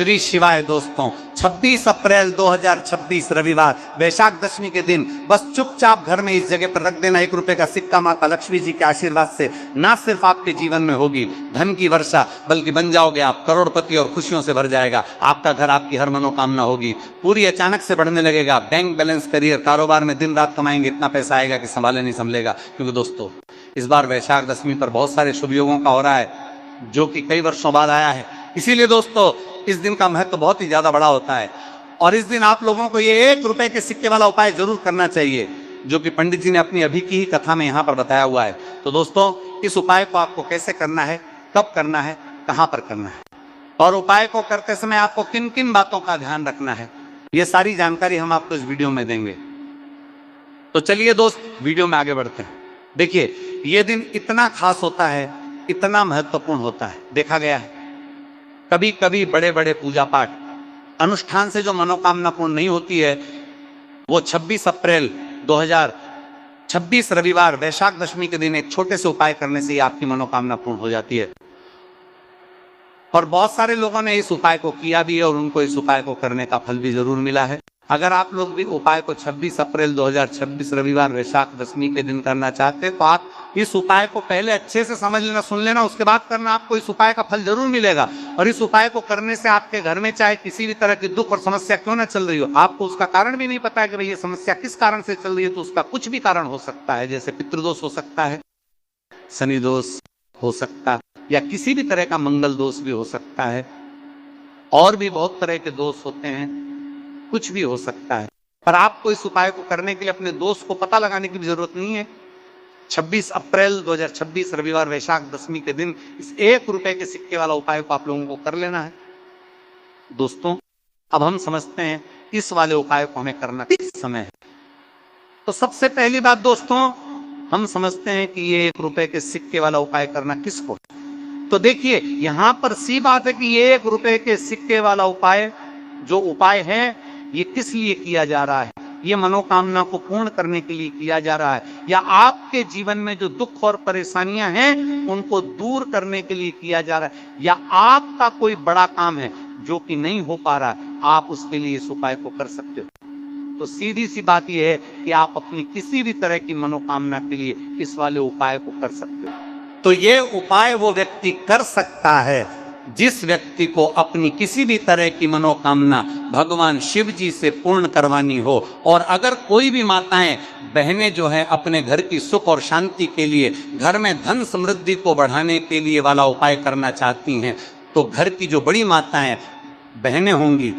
श्री शिवाय दोस्तों, 26 अप्रैल 2026 रविवार वैशाख दशमी के दिन बस चुपचाप घर में इस जगह पर रख देना 1 रुपए का सिक्का। माता लक्ष्मी जी के आशीर्वाद से ना सिर्फ आपके जीवन में होगी धन की वर्षा, बल्कि बन जाओगे आप करोड़पति और खुशियों से भर जाएगा आपका घर। आपकी हर मनोकामना होगी पूरी, अचानक से बढ़ने लगेगा। बैंक बैलेंस, करियर, कारोबार में दिन रात कमाएंगे, इतना पैसा आएगा कि संभाले नहीं संभलेगा। क्योंकि दोस्तों इस बार वैशाख दशमी पर बहुत सारे शुभ योगों का हो रहा है जो कि कई वर्षों बाद आया है। इसीलिए दोस्तों इस दिन का महत्व बहुत ही ज्यादा बड़ा होता है और इस दिन आप लोगों को ये 1 रुपए के सिक्के वाला उपाय जरूर करना चाहिए, जो कि पंडित जी ने अपनी अभी की ही कथा में यहाँ पर बताया हुआ है। तो दोस्तों इस उपाय को आपको कैसे करना है, कब करना है, कहाँ पर करना है और उपाय को करते समय आपको किन किन बातों का ध्यान रखना है, ये सारी जानकारी हम आपको इस वीडियो में देंगे। तो चलिए दोस्त वीडियो में आगे बढ़ते हैं। देखिए ये दिन इतना खास होता है, इतना महत्वपूर्ण होता है। देखा गया है कभी कभी बड़े बड़े पूजा पाठ अनुष्ठान से जो मनोकामना पूर्ण नहीं होती है, वो 26 अप्रैल 2026 रविवार वैशाख दशमी के दिन एक छोटे से उपाय करने से ही आपकी मनोकामना पूर्ण हो जाती है। और बहुत सारे लोगों ने इस उपाय को किया भी है और उनको इस उपाय को करने का फल भी जरूर मिला है। अगर आप लोग भी उपाय को 26 अप्रैल 2026 रविवार वैशाख दशमी के दिन करना चाहते हैं तो आप इस उपाय को पहले अच्छे से समझ लेना, सुन लेना, उसके बाद करना। आपको इस उपाय का फल जरूर मिलेगा और इस उपाय को करने से आपके घर में चाहे किसी भी तरह की दुख और समस्या क्यों ना चल रही हो, आपको उसका कारण भी नहीं पता है कि भाई ये समस्या किस कारण से चल रही है, तो उसका कुछ भी कारण हो सकता है। जैसे पितृदोष हो सकता है, शनि दोष हो सकता है, या किसी भी तरह का मंगल दोष भी हो सकता है, और भी बहुत तरह के दोष होते हैं, कुछ भी हो सकता है। पर आपको इस उपाय को करने के लिए अपने दोस्त को पता लगाने की भी जरूरत नहीं है। 26 अप्रैल 2026 रविवार वैशाख दशमी के दिन इस 1 रुपए के सिक्के वाला उपाय को आप लोगों को कर लेना है। दोस्तों अब हम समझते हैं इस वाले उपाय को हमें करना किस समय है। तो सबसे पहली बात दोस्तों, हम समझते हैं कि ये 1 रुपए के सिक्के वाला उपाय करना किसको। तो देखिए यहाँ पर सी बात है कि ये 1 रुपए के सिक्के वाला उपाय जो उपाय है ये किस लिए किया जा रहा है। ये मनोकामना को पूर्ण करने के लिए किया जा रहा है, या आपके जीवन में जो दुख और परेशानियां हैं उनको दूर करने के लिए किया जा रहा है, या आपका कोई बड़ा काम है जो कि नहीं हो पा रहा है, आप उसके लिए इस उपाय को कर सकते हो। तो सीधी सी बात यह है कि आप अपनी किसी भी तरह की मनोकामना के लिए इस वाले उपाय को कर सकते हो। तो ये उपाय वो व्यक्ति कर सकता है जिस व्यक्ति को अपनी किसी भी तरह की मनोकामना भगवान शिव जी से पूर्ण करवानी हो। और अगर कोई भी माताएं बहनें जो है अपने घर की सुख और शांति के लिए, घर में धन समृद्धि को बढ़ाने के लिए वाला उपाय करना चाहती हैं, तो घर की जो बड़ी माताएं बहनें होंगी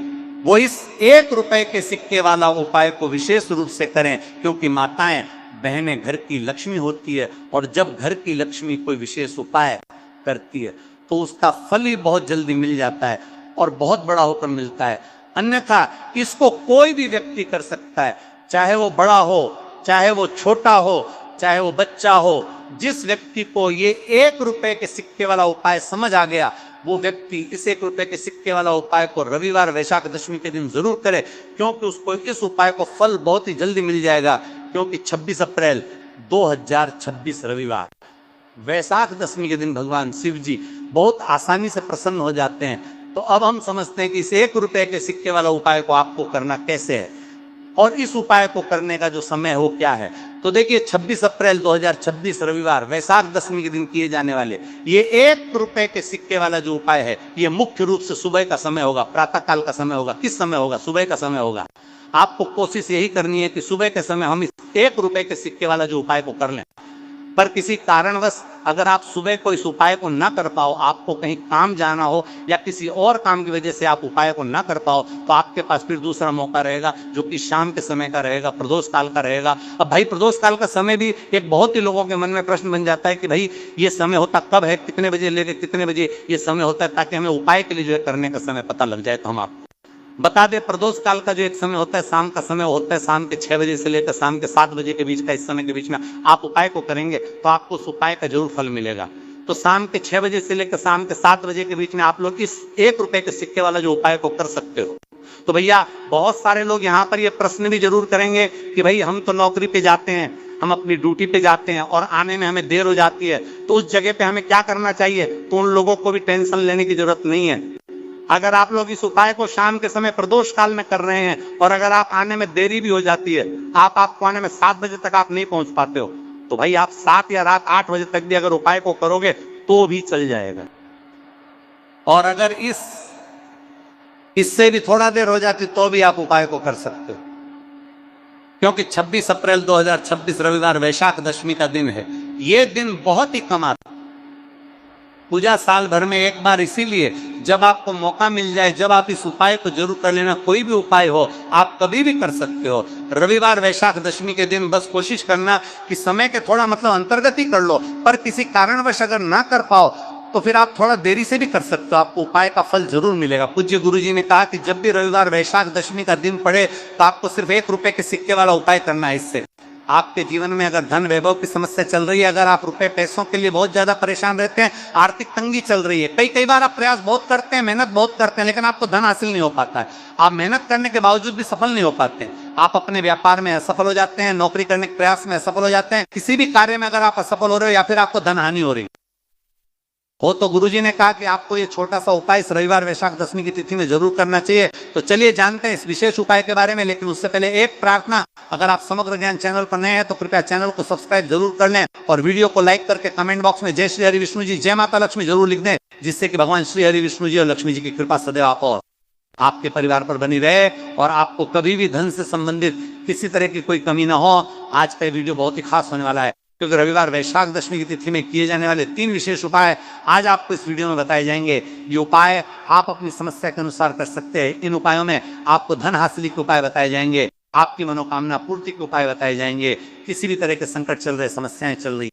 वो इस 1 रुपए के सिक्के वाला उपाय को विशेष रूप से करें, क्योंकि माताएं बहनें घर की लक्ष्मी होती है और जब घर की लक्ष्मी कोई विशेष उपाय करती है तो उसका फल ही बहुत जल्दी मिल जाता है और बहुत बड़ा होकर मिलता है। अन्यथा इसको कोई भी व्यक्ति कर सकता है, चाहे वो बड़ा हो, चाहे वो छोटा हो, चाहे वो बच्चा हो। जिस व्यक्ति को ये 1 रुपए के सिक्के वाला उपाय समझ आ गया वो व्यक्ति इस 1 रुपए के सिक्के वाला उपाय को रविवार वैशाख दशमी के दिन जरूर करे, क्योंकि उसको इस उपाय को फल बहुत ही जल्दी मिल जाएगा। क्योंकि 26 अप्रैल 2026 रविवार वैशाख दशमी के दिन भगवान शिव जी बहुत आसानी से प्रसन्न हो जाते हैं। तो अब हम समझते हैं कि इस 1 रुपए के सिक्के वाला उपाय को आपको करना कैसे है और इस उपाय को करने का जो समय है वो क्या है। तो देखिए 26 अप्रैल 2026 रविवार वैशाख दशमी के दिन किए जाने वाले ये 1 रुपए के सिक्के वाला जो उपाय है ये मुख्य रूप से सुबह का समय होगा, प्रातः काल का समय होगा। किस समय होगा? सुबह का समय होगा। आपको कोशिश यही करनी है कि सुबह के समय हम इस 1 रुपए के सिक्के वाला जो उपाय को कर लें। पर किसी कारणवश अगर आप सुबह को इस उपाय को ना कर पाओ, आपको कहीं काम जाना हो या किसी और काम की वजह से आप उपाय को ना कर पाओ, तो आपके पास फिर दूसरा मौका रहेगा जो कि शाम के समय का रहेगा, प्रदोष काल का रहेगा। अब भाई प्रदोष काल का समय भी एक बहुत ही लोगों के मन में प्रश्न बन जाता है कि भाई ये समय होता कब है, कितने बजे लेके कितने बजे ये समय होता है, ताकि हमें उपाय के लिए जो है करने का समय पता लग जाए। तो हम आपको बता दें प्रदोष काल का जो एक समय होता है शाम का समय होता है, शाम के 6 बजे से लेकर शाम के 7 बजे के बीच का, इस समय के बीच में आप उपाय को करेंगे तो आपको उस उपाय का जरूर फल मिलेगा। तो शाम के 6 बजे से लेकर शाम के 7 बजे के बीच में आप लोग इस 1 रुपए के सिक्के वाला जो उपाय को कर सकते हो। तो भैया बहुत सारे लोग यहाँ पर ये प्रश्न भी जरूर करेंगे कि भाई हम तो नौकरी पे जाते हैं, हम अपनी ड्यूटी पे जाते हैं और आने में हमें देर हो जाती है, तो उस जगह पे हमें क्या करना चाहिए? तो उन लोगों को भी टेंशन लेने की जरूरत नहीं है। अगर आप लोग इस उपाय को शाम के समय प्रदोष काल में कर रहे हैं और अगर आप आने में देरी भी हो जाती है, आपको आने में 7 बजे तक आप नहीं पहुंच पाते हो, तो भाई आप 7 या रात 8 बजे तक भी अगर उपाय को करोगे तो भी चल जाएगा। और अगर इससे भी थोड़ा देर हो जाती तो भी आप उपाय को कर सकते हो, क्योंकि 26 अप्रैल 2026 रविवार वैशाख दशमी का दिन है। यह दिन बहुत ही कम आता, पूजा साल भर में एक बार, इसीलिए जब आपको मौका मिल जाए, जब आप इस उपाय को जरूर कर लेना। कोई भी उपाय हो, आप कभी भी कर सकते हो। रविवार वैशाख दशमी के दिन बस कोशिश करना कि समय के थोड़ा मतलब अंतर्गत ही कर लो, पर किसी कारणवश अगर ना कर पाओ तो फिर आप थोड़ा देरी से भी कर सकते हो, आपको उपाय का फल जरूर मिलेगा। पूज्य गुरुजी ने कहा कि जब भी रविवार वैशाख दशमी का दिन पड़े तो आपको सिर्फ 1 रुपए के सिक्के वाला उपाय करना है। इससे आपके जीवन में अगर धन वैभव की समस्या चल रही है, अगर आप रुपए पैसों के लिए बहुत ज्यादा परेशान रहते हैं, आर्थिक तंगी चल रही है, कई बार आप प्रयास बहुत करते हैं, मेहनत बहुत करते हैं, लेकिन आपको धन हासिल नहीं हो पाता है, आप मेहनत करने के बावजूद भी सफल नहीं हो पाते हैं, आप अपने व्यापार में असफल हो जाते हैं, नौकरी करने के प्रयास में असफल हो जाते हैं, किसी भी कार्य में अगर आप असफल हो रहे हो या फिर आपको धन हानि हो रही हो, तो गुरुजी ने कहा कि आपको ये छोटा सा उपाय इस रविवार वैशाख दशमी की तिथि में जरूर करना चाहिए। तो चलिए जानते हैं इस विशेष उपाय के बारे में, लेकिन उससे पहले एक प्रार्थना, अगर आप समग्र ज्ञान चैनल पर नए हैं तो कृपया चैनल को सब्सक्राइब जरूर कर लें और वीडियो को लाइक करके कमेंट बॉक्स में जय श्री हरि विष्णु जी, जय माता लक्ष्मी जरूर लिख दें, जिससे कि भगवान श्री हरि विष्णु जी और लक्ष्मी जी की कृपा सदैव आप और आपके परिवार पर बनी रहे और आपको कभी भी धन से संबंधित किसी तरह की कोई कमी ना हो। आज का वीडियो बहुत ही खास होने वाला है, क्योंकि रविवार वैशाख दशमी की तिथि में किए जाने वाले 3 विशेष उपाय आज आपको इस वीडियो में बताए जाएंगे। ये उपाय आप अपनी समस्या के अनुसार कर सकते हैं। इन उपायों में आपको धन हासिल के उपाय बताए जाएंगे, आपकी मनोकामना पूर्ति के उपाय बताए जाएंगे, किसी भी तरह के संकट चल रहे, समस्याएं चल रही,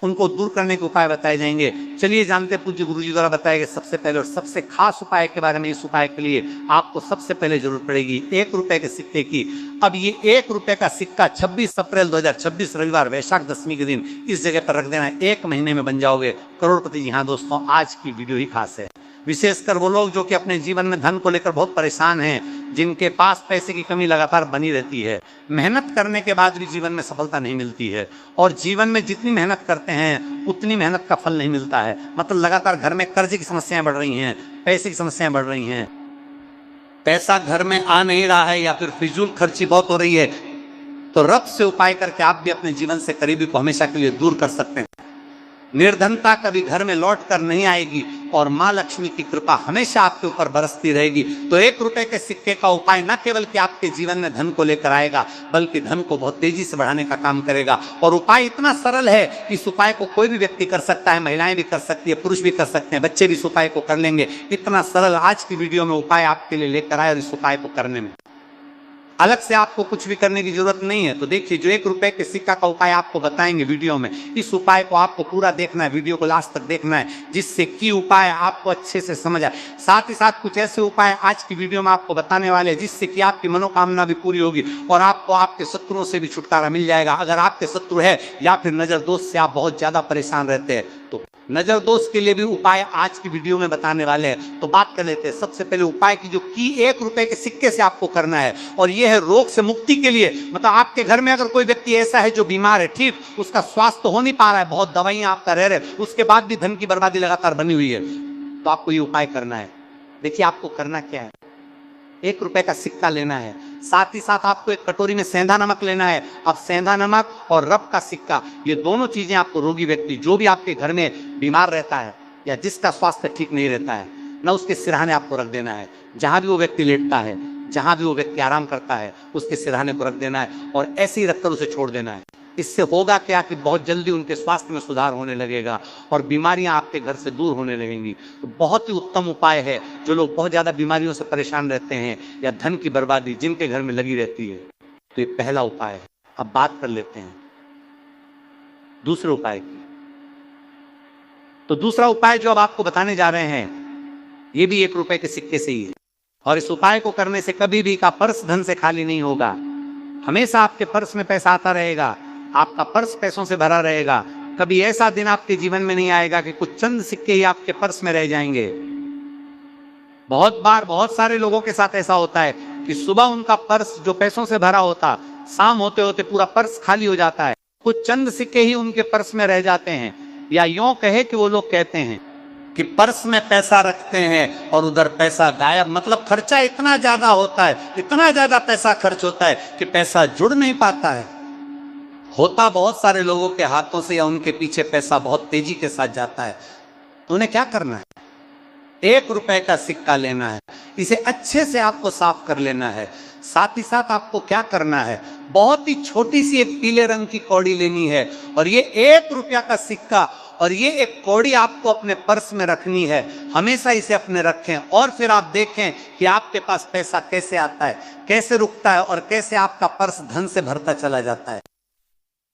उनको दूर करने के उपाय बताए जाएंगे। चलिए जानते हैं पूज्य गुरुजी द्वारा बताए गए सबसे पहले और सबसे खास उपाय के बारे में। इस उपाय के लिए आपको सबसे पहले जरूरत पड़ेगी 1 रुपए के सिक्के की। अब ये 1 रुपए का सिक्का 26 अप्रैल 2026 रविवार वैशाख दशमी के दिन इस जगह पर रख देना, 1 महीने में बन जाओगे करोड़पति जी। हाँ दोस्तों, आज की वीडियो ही खास है, विशेषकर वो लोग जो कि अपने जीवन में धन को लेकर बहुत परेशान हैं, जिनके पास पैसे की कमी लगातार बनी रहती है, मेहनत करने के बाद भी जीवन में सफलता नहीं मिलती है, और जीवन में जितनी मेहनत करते हैं उतनी मेहनत का फल नहीं मिलता है। मतलब लगातार घर में कर्ज की समस्याएं बढ़ रही हैं, पैसे की समस्याएं बढ़ रही हैं, पैसा घर में आ नहीं रहा है या फिर फिजूल खर्ची बहुत हो रही है, तो रब से उपाय करके आप भी अपने जीवन से करीबी को हमेशा के लिए दूर कर सकते हैं। निर्धनता कभी घर में लौट कर नहीं आएगी और माँ लक्ष्मी की कृपा हमेशा आपके ऊपर बरसती रहेगी। तो 1 रुपए के सिक्के का उपाय न केवल कि आपके जीवन में धन को लेकर आएगा, बल्कि धन को बहुत तेजी से बढ़ाने का काम करेगा। और उपाय इतना सरल है कि इस उपाय को कोई भी व्यक्ति कर सकता है, महिलाएं भी कर सकती है, पुरुष भी कर सकते हैं, बच्चे भी इस उपाय को कर लेंगे। इतना सरल आज की वीडियो में उपाय आपके लिए लेकर आए और इस उपाय को करने में अलग से आपको कुछ भी करने की जरूरत नहीं है। तो देखिए, जो 1 रुपए के सिक्का का उपाय आपको बताएंगे वीडियो में, इस उपाय को आपको पूरा देखना है, वीडियो को लास्ट तक देखना है, जिससे कि उपाय आपको अच्छे से समझ आए। साथ ही साथ कुछ ऐसे उपाय आज की वीडियो में आपको बताने वाले हैं जिससे कि आपकी मनोकामना भी पूरी होगी और आपको आपके शत्रुओं से भी छुटकारा मिल जाएगा। अगर आपके शत्रु है या फिर नजर दोष से आप बहुत ज्यादा परेशान रहते हैं, तो नजर दोष के लिए भी उपाय आज की वीडियो में बताने वाले हैं। तो बात कर लेते हैं सबसे पहले उपाय की, जो कि 1 रुपए के सिक्के से आपको करना है, और यह है रोग से मुक्ति के लिए। मतलब आपके घर में अगर कोई व्यक्ति ऐसा है जो बीमार है, ठीक, उसका स्वास्थ्य हो नहीं पा रहा है, बहुत दवाइयां आपका रह रहे, उसके बाद भी धन की बर्बादी लगातार बनी हुई है, तो आपको ये उपाय करना है। देखिए आपको करना क्या है, 1 रुपए का सिक्का लेना है, साथ ही साथ आपको एक कटोरी में सेंधा नमक लेना है। अब सेंधा नमक और रब का सिक्का, ये दोनों चीजें आपको रोगी व्यक्ति, जो भी आपके घर में बीमार रहता है या जिसका स्वास्थ्य ठीक नहीं रहता है, ना उसके सिरहाने आपको रख देना है। जहां भी वो व्यक्ति लेटता है, जहां भी वो व्यक्ति आराम करता है, उसके सिरहाने को रख देना है और ऐसे ही रखकर उसे छोड़ देना है। इससे होगा क्या कि बहुत जल्दी उनके स्वास्थ्य में सुधार होने लगेगा और बीमारियां आपके घर से दूर होने लगेंगी। तो बहुत ही उत्तम उपाय है। जो लोग बहुत ज्यादा बीमारियों से परेशान रहते हैं या धन की बर्बादी जिनके घर में लगी रहती है, तो ये पहला उपाय है। अब बात कर लेते हैं दूसरे उपाय की। तो दूसरा उपाय जो अब आपको बताने जा रहे हैं, ये भी 1 रुपए के सिक्के से ही है, और इस उपाय को करने से कभी भी का पर्स धन से खाली नहीं होगा। हमेशा आपके पर्स में पैसा आता रहेगा, आपका पर्स पैसों से भरा रहेगा। कभी ऐसा दिन आपके जीवन में नहीं आएगा कि कुछ चंद सिक्के ही आपके पर्स में रह जाएंगे। बहुत बार बहुत सारे लोगों के साथ ऐसा होता है कि सुबह उनका पर्स जो पैसों से भरा होता, शाम होते होते पूरा पर्स खाली हो जाता है, कुछ चंद सिक्के ही उनके पर्स में रह जाते हैं। या यूं कहे कि वो लोग कहते हैं कि पर्स में पैसा रखते हैं और उधर पैसा गायब, मतलब खर्चा इतना ज्यादा होता है, इतना ज्यादा पैसा खर्च होता है कि पैसा जुड़ नहीं पाता है। होता बहुत सारे लोगों के हाथों से या उनके पीछे पैसा बहुत तेजी के साथ जाता है। तो उन्हें क्या करना है? 1 रुपए का सिक्का लेना है, इसे अच्छे से आपको साफ कर लेना है। साथ ही साथ आपको क्या करना है, बहुत ही छोटी सी एक पीले रंग की कौड़ी लेनी है और ये 1 रुपया का सिक्का और ये एक कौड़ी आपको अपने पर्स में रखनी है। हमेशा इसे अपने रखें और फिर आप देखें कि आपके पास पैसा कैसे आता है, कैसे रुकता है और कैसे आपका पर्स धन से भरता चला जाता है।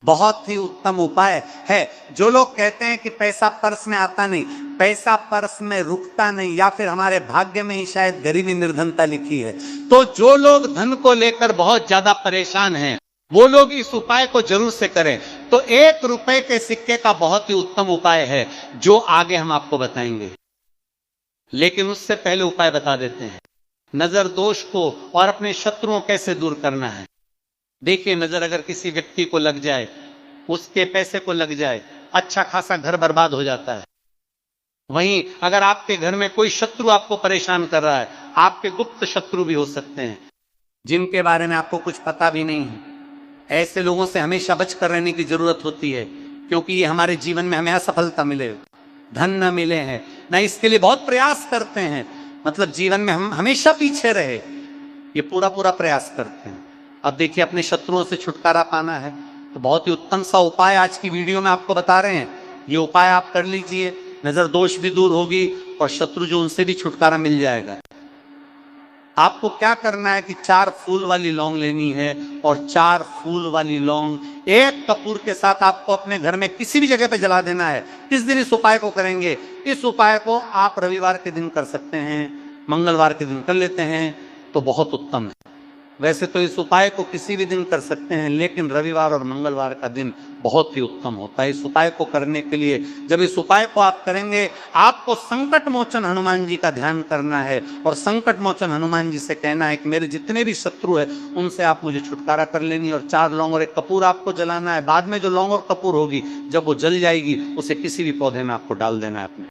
बहुत ही उत्तम उपाय है। जो लोग कहते हैं कि पैसा पर्स में आता नहीं, पैसा पर्स में रुकता नहीं, या फिर हमारे भाग्य में ही शायद गरीबी निर्धनता लिखी है, तो जो लोग धन को लेकर बहुत ज्यादा परेशान हैं वो लोग इस उपाय को जरूर से करें। तो 1 रुपए के सिक्के का बहुत ही उत्तम उपाय है जो आगे हम आपको बताएंगे, लेकिन उससे पहले उपाय बता देते हैं। नजर दोष को और अपने शत्रुओं कैसे दूर करना है। देखिए, नजर अगर किसी व्यक्ति को लग जाए, उसके पैसे को लग जाए, अच्छा खासा घर बर्बाद हो जाता है। वहीं अगर आपके घर में कोई शत्रु आपको परेशान कर रहा है, आपके गुप्त शत्रु भी हो सकते हैं जिनके बारे में आपको कुछ पता भी नहीं है, ऐसे लोगों से हमेशा बचकर रहने की जरूरत होती है, क्योंकि ये हमारे जीवन में हमें असफलता मिले, धन न मिले हैं ना, इसके लिए बहुत प्रयास करते हैं, मतलब जीवन में हम हमेशा पीछे रहे, ये पूरा प्रयास करते हैं। अब देखिए, अपने शत्रुओं से छुटकारा पाना है तो बहुत ही उत्तम सा उपाय आज की वीडियो में आपको बता रहे हैं। ये उपाय आप कर लीजिए, नजर दोष भी दूर होगी और शत्रु जो उनसे भी छुटकारा मिल जाएगा। आपको क्या करना है कि 4 फूल वाली लौंग लेनी है और 4 फूल वाली लौंग 1 कपूर के साथ आपको अपने घर में किसी भी जगह पे जला देना है। किस दिन इस उपाय को करेंगे? इस उपाय को आप रविवार के दिन कर सकते हैं, मंगलवार के दिन कर लेते हैं तो बहुत उत्तम है। वैसे तो इस उपाय को किसी भी दिन कर सकते हैं, लेकिन रविवार और मंगलवार का दिन बहुत ही उत्तम होता है इस उपाय को करने के लिए। जब इस उपाय को आप करेंगे, आपको संकट मोचन हनुमान जी का ध्यान करना है और संकट मोचन हनुमान जी से कहना है कि मेरे जितने भी शत्रु है उनसे आप मुझे छुटकारा कर लेनी, और 4 लौंग और 1 कपूर आपको जलाना है। बाद में जो लौंग और कपूर होगी, जब वो जल जाएगी, उसे किसी भी पौधे में आपको डाल देना है अपने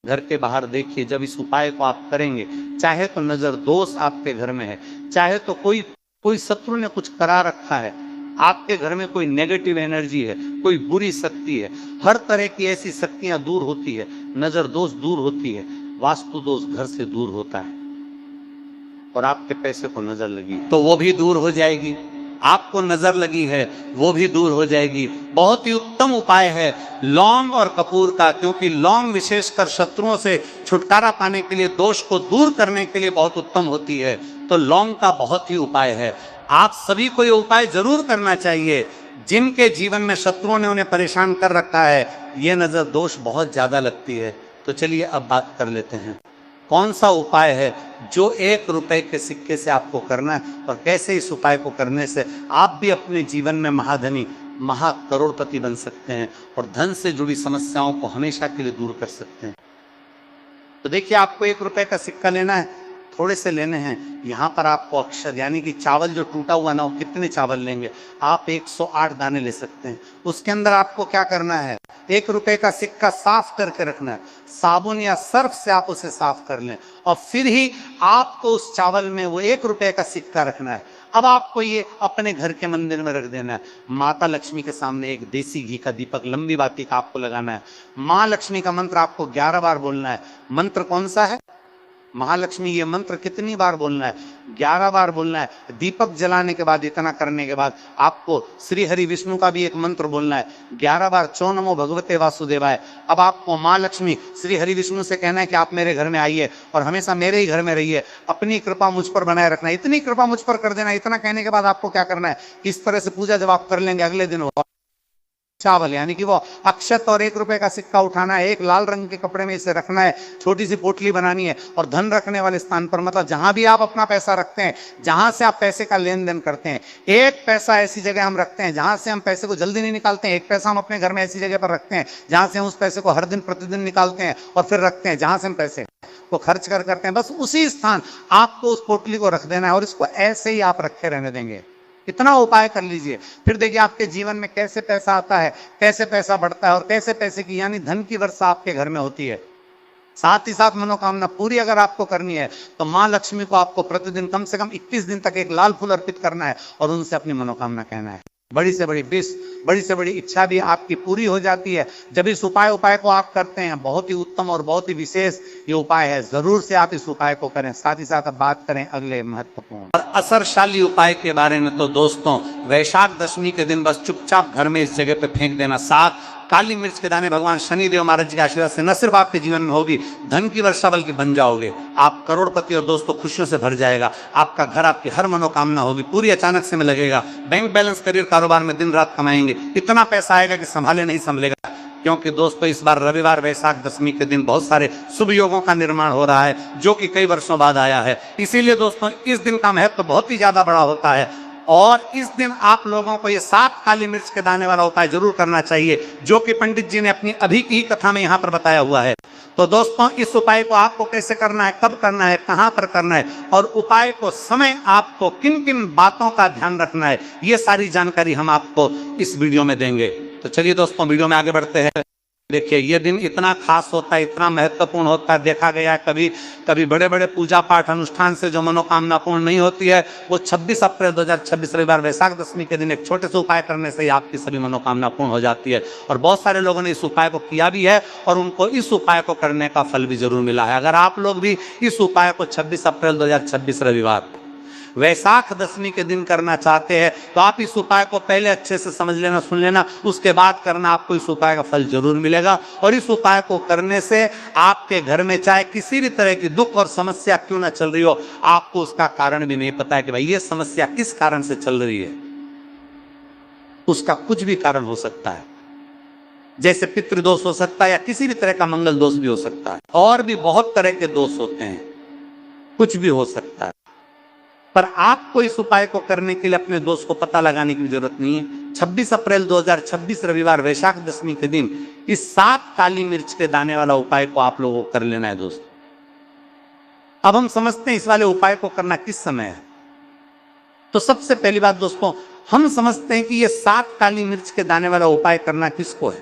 घर के बाहर। देखिए, जब इस उपाय को आप करेंगे, चाहे तो नजर दोष आपके घर में है, चाहे तो कोई शत्रु ने कुछ करा रखा है, आपके घर में कोई नेगेटिव एनर्जी है, कोई बुरी शक्ति है, हर तरह की ऐसी शक्तियां दूर होती है, नजर दोष दूर होती है, वास्तु दोष घर से दूर होता है, और आपके पैसे को नजर लगी तो वो भी दूर हो जाएगी, आपको नजर लगी है वो भी दूर हो जाएगी। बहुत ही उत्तम उपाय है लौंग और कपूर का, क्योंकि लौंग विशेषकर शत्रुओं से छुटकारा पाने के लिए, दोष को दूर करने के लिए बहुत उत्तम होती है। तो लौंग का बहुत ही उपाय है। आप सभी को ये उपाय जरूर करना चाहिए। जिनके जीवन में शत्रुओं ने उन्हें परेशान कर रखा है, ये नजर दोष बहुत ज्यादा लगती है। तो चलिए अब बात कर लेते हैं, कौन सा उपाय है जो 1 रुपए के सिक्के से आपको करना है और कैसे इस उपाय को करने से आप भी अपने जीवन में महाधनी, महाकरोड़पति बन सकते हैं और धन से जुड़ी समस्याओं को हमेशा के लिए दूर कर सकते हैं। तो देखिए, आपको 1 रुपए का सिक्का लेना है, थोड़े से लेने हैं। यहाँ पर आपको अक्षर यानी कि चावल जो टूटा हुआ ना, वो कितने चावल लेंगे आप? 108 दाने ले सकते हैं। उसके अंदर आपको क्या करना है, 1 रुपए का सिक्का साफ करके रखना है, साबुन या सर्फ से आप उसे साफ कर लें और फिर ही आपको उस चावल में वो 1 रुपए का सिक्का रखना है। अब आपको ये अपने घर के मंदिर में रख देना है। माता लक्ष्मी के सामने एक देसी घी का दीपक लंबी बाती का आपको लगाना है। माँ लक्ष्मी का मंत्र आपको 11 बार बोलना है। मंत्र कौन सा है? महालक्ष्मी, ये मंत्र कितनी बार बोलना है? 11 बार बोलना है। दीपक जलाने के बाद, इतना करने के बाद आपको श्री हरि विष्णु का भी एक मंत्र बोलना है 11 बार, चौ नमो भगवते वासुदेवाय। अब आपको माँ लक्ष्मी, श्री हरि विष्णु से कहना है कि आप मेरे घर में आइए और हमेशा मेरे ही घर में रहिए, अपनी कृपा मुझ पर बनाए रखना, इतनी कृपा मुझ पर कर देना। इतना कहने के बाद आपको क्या करना है, इस तरह से पूजा जब आप कर लेंगे, अगले दिन चावल यानी कि वो अक्षत और 1 रुपए का सिक्का उठाना है, एक लाल रंग के कपड़े में इसे रखना है, छोटी सी पोटली बनानी है और धन रखने वाले स्थान पर, मतलब जहां भी आप अपना पैसा रखते हैं, जहां से आप पैसे का लेन देन करते हैं, 1 पैसा ऐसी जगह हम रखते हैं जहां से हम पैसे को जल्दी नहीं निकालते हैं। 1 पैसा हम अपने घर में ऐसी जगह पर रखते हैं जहां से हम उस पैसे को हर दिन प्रतिदिन निकालते हैं और फिर रखते हैं जहां से हम पैसे को खर्च करते हैं। बस उसी स्थान आपको उस पोटली को रख देना है और इसको ऐसे ही आप रखे रहने देंगे। इतना उपाय कर लीजिए, फिर देखिए आपके जीवन में कैसे पैसा आता है, कैसे पैसा बढ़ता है और कैसे पैसे की यानी धन की वर्षा आपके घर में होती है। साथ ही साथ मनोकामना पूरी अगर आपको करनी है तो माँ लक्ष्मी को आपको प्रतिदिन कम से कम 21 दिन तक एक लाल फूल अर्पित करना है और उनसे अपनी मनोकामना कहना है। बड़ी से बड़ी विश, बड़ी से बड़ी इच्छा भी आपकी पूरी हो जाती है जब इस उपाय को आप करते हैं। बहुत ही उत्तम और बहुत ही विशेष ये उपाय है, जरूर से आप इस उपाय को करें। साथ ही साथ अब बात करें अगले महत्वपूर्ण और असरशाली उपाय के बारे में, तो दोस्तों वैशाख दशमी के दिन बस चुपचाप घर में इस जगह पे फेंक देना 7 काली मिर्च के दाने। भगवान शनिदेव महाराज जी के आशीर्वाद से न सिर्फ आपके जीवन में होगी धन की वर्षा बल्कि बन जाओगे आप करोड़पति और दोस्तों खुशियों से भर जाएगा। आपका घर, आपकी हर मनोकामना होगी पूरी, अचानक से में लगेगा। बैंक बैलेंस, करियर, कारोबार में दिन रात कमाएंगे, इतना पैसा आएगा कि संभाले नहीं संभलेगा। क्योंकि दोस्तों इस बार रविवार वैशाख दशमी के दिन बहुत सारे शुभ योगों का निर्माण हो रहा है जो कि कई वर्षों बाद आया है। इसीलिए दोस्तों इस दिन का महत्व बहुत ही ज्यादा बड़ा होता है और इस दिन आप लोगों को ये 7 काली मिर्च के दाने वाला उपाय जरूर करना चाहिए जो कि पंडित जी ने अपनी अभी की कथा में यहाँ पर बताया हुआ है। तो दोस्तों इस उपाय को आपको कैसे करना है, कब करना है, कहाँ पर करना है और उपाय को समय आपको किन किन बातों का ध्यान रखना है, ये सारी जानकारी हम आपको इस वीडियो में देंगे। तो चलिए दोस्तों वीडियो में आगे बढ़ते हैं। देखिए ये दिन इतना खास होता है, इतना महत्वपूर्ण होता है। देखा गया है कभी बड़े बड़े पूजा पाठ अनुष्ठान से जो मनोकामना पूर्ण नहीं होती है वो 26 अप्रैल 2026 रविवार वैशाख दशमी के दिन एक छोटे से उपाय करने से ही आपकी सभी मनोकामना पूर्ण हो जाती है। और बहुत सारे लोगों ने इस उपाय को किया भी है और उनको इस उपाय को करने का फल भी जरूर मिला है। अगर आप लोग भी इस उपाय को 26 अप्रैल 2026 रविवार वैशाख दशमी के दिन करना चाहते हैं तो आप इस उपाय को पहले अच्छे से समझ लेना, सुन लेना, उसके बाद करना, आपको इस उपाय का फल जरूर मिलेगा। और इस उपाय को करने से आपके घर में चाहे किसी भी तरह की दुख और समस्या क्यों ना चल रही हो, आपको उसका कारण भी नहीं पता है कि भाई ये समस्या किस कारण से चल रही है। उसका कुछ भी कारण हो सकता है, जैसे पितृदोष हो सकता है या किसी भी तरह का मंगल दोष भी हो सकता है, और भी बहुत तरह के दोष होते हैं, कुछ भी हो सकता है। पर आपको इस उपाय को करने के लिए अपने दोस्त को पता लगाने की जरूरत नहीं है। 26 अप्रैल 2026 रविवार वैशाख दशमी के दिन इस 7 काली मिर्च के दाने वाला उपाय को आप लोगों को कर लेना है दोस्तों। अब हम समझते हैं इस वाले उपाय को करना किस समय है। तो सबसे पहली बात दोस्तों, हम समझते हैं कि ये 7 काली मिर्च के दाने वाला उपाय करना किसको है।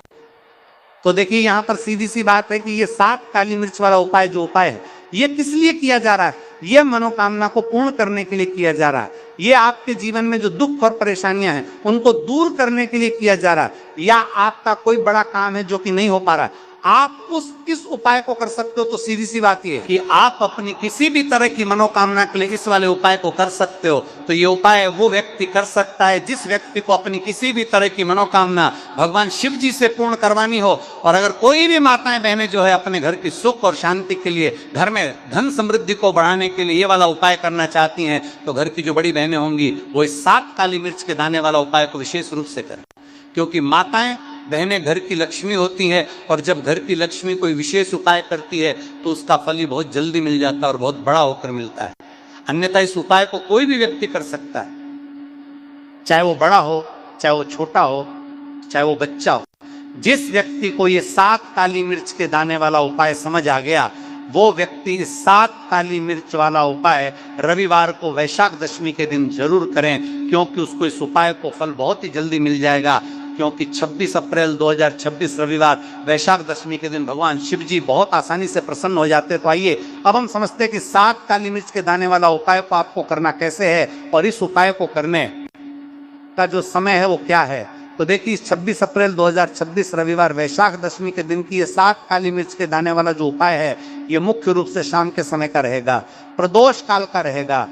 तो देखिए यहां पर सीधी सी बात है कि ये 7 काली मिर्च वाला उपाय जो उपाय है ये किस लिए किया जा रहा है। ये मनोकामना को पूर्ण करने के लिए किया जा रहा है। ये आपके जीवन में जो दुख और परेशानियां हैं उनको दूर करने के लिए किया जा रहा है। या आपका कोई बड़ा काम है जो कि नहीं हो पा रहा है, आप किस उपाय को कर सकते हो। तो सीधी सी बात ये है कि आप अपनी किसी भी तरह की मनोकामना के लिए इस वाले उपाय को कर सकते हो। तो ये उपाय वो व्यक्ति कर सकता है जिस व्यक्ति को अपनी किसी भी तरह की मनोकामना भगवान शिव जी से पूर्ण करवानी हो। और अगर कोई भी माताएं बहनें जो है अपने घर की सुख और शांति के लिए, घर में धन समृद्धि को बढ़ाने के लिए ये वाला उपाय करना चाहती हैं तो घर की जो बड़ी बहनें होंगी वो इस 7 काली मिर्च के दाने वाला उपाय को विशेष रूप से करें। क्योंकि माताएं बहनें घर की लक्ष्मी होती हैं और जब घर की लक्ष्मी कोई विशेष उपाय करती है तो उसका फल ही बहुत जल्दी मिल जाता है और बहुत बड़ा होकर मिलता है। अन्यथा इस उपाय को कोई भी व्यक्ति कर सकता है, चाहे वो बड़ा हो, चाहे वो छोटा हो, चाहे वो बच्चा हो। जिस व्यक्ति को ये 7 काली मिर्च के दाने वाला उपाय समझ आ गया वो व्यक्ति इस 7 काली मिर्च वाला उपाय रविवार को वैशाख दशमी के दिन जरूर करें, क्योंकि उसको इस उपाय को फल बहुत ही जल्दी मिल जाएगा। क्योंकि 26 अप्रैल 2026 रविवार वैशाख दशमी के दिन भगवान शिव जी बहुत आसानी से प्रसन्न हो जाते हैं। तो आइए अब हम समझते हैं कि 7 काली मिर्च के दाने वाला उपाय को आपको करना कैसे है और इस उपाय को करने का जो समय है वो क्या है। तो देखिए 26 अप्रैल 2026 रविवार वैशाख दशमी के दिन की ये 7 काली मिर्च के दाने वाला जो उपाय है ये मुख्य रूप से शाम के समय का रहेगा, प्रदोष काल का रहेगा।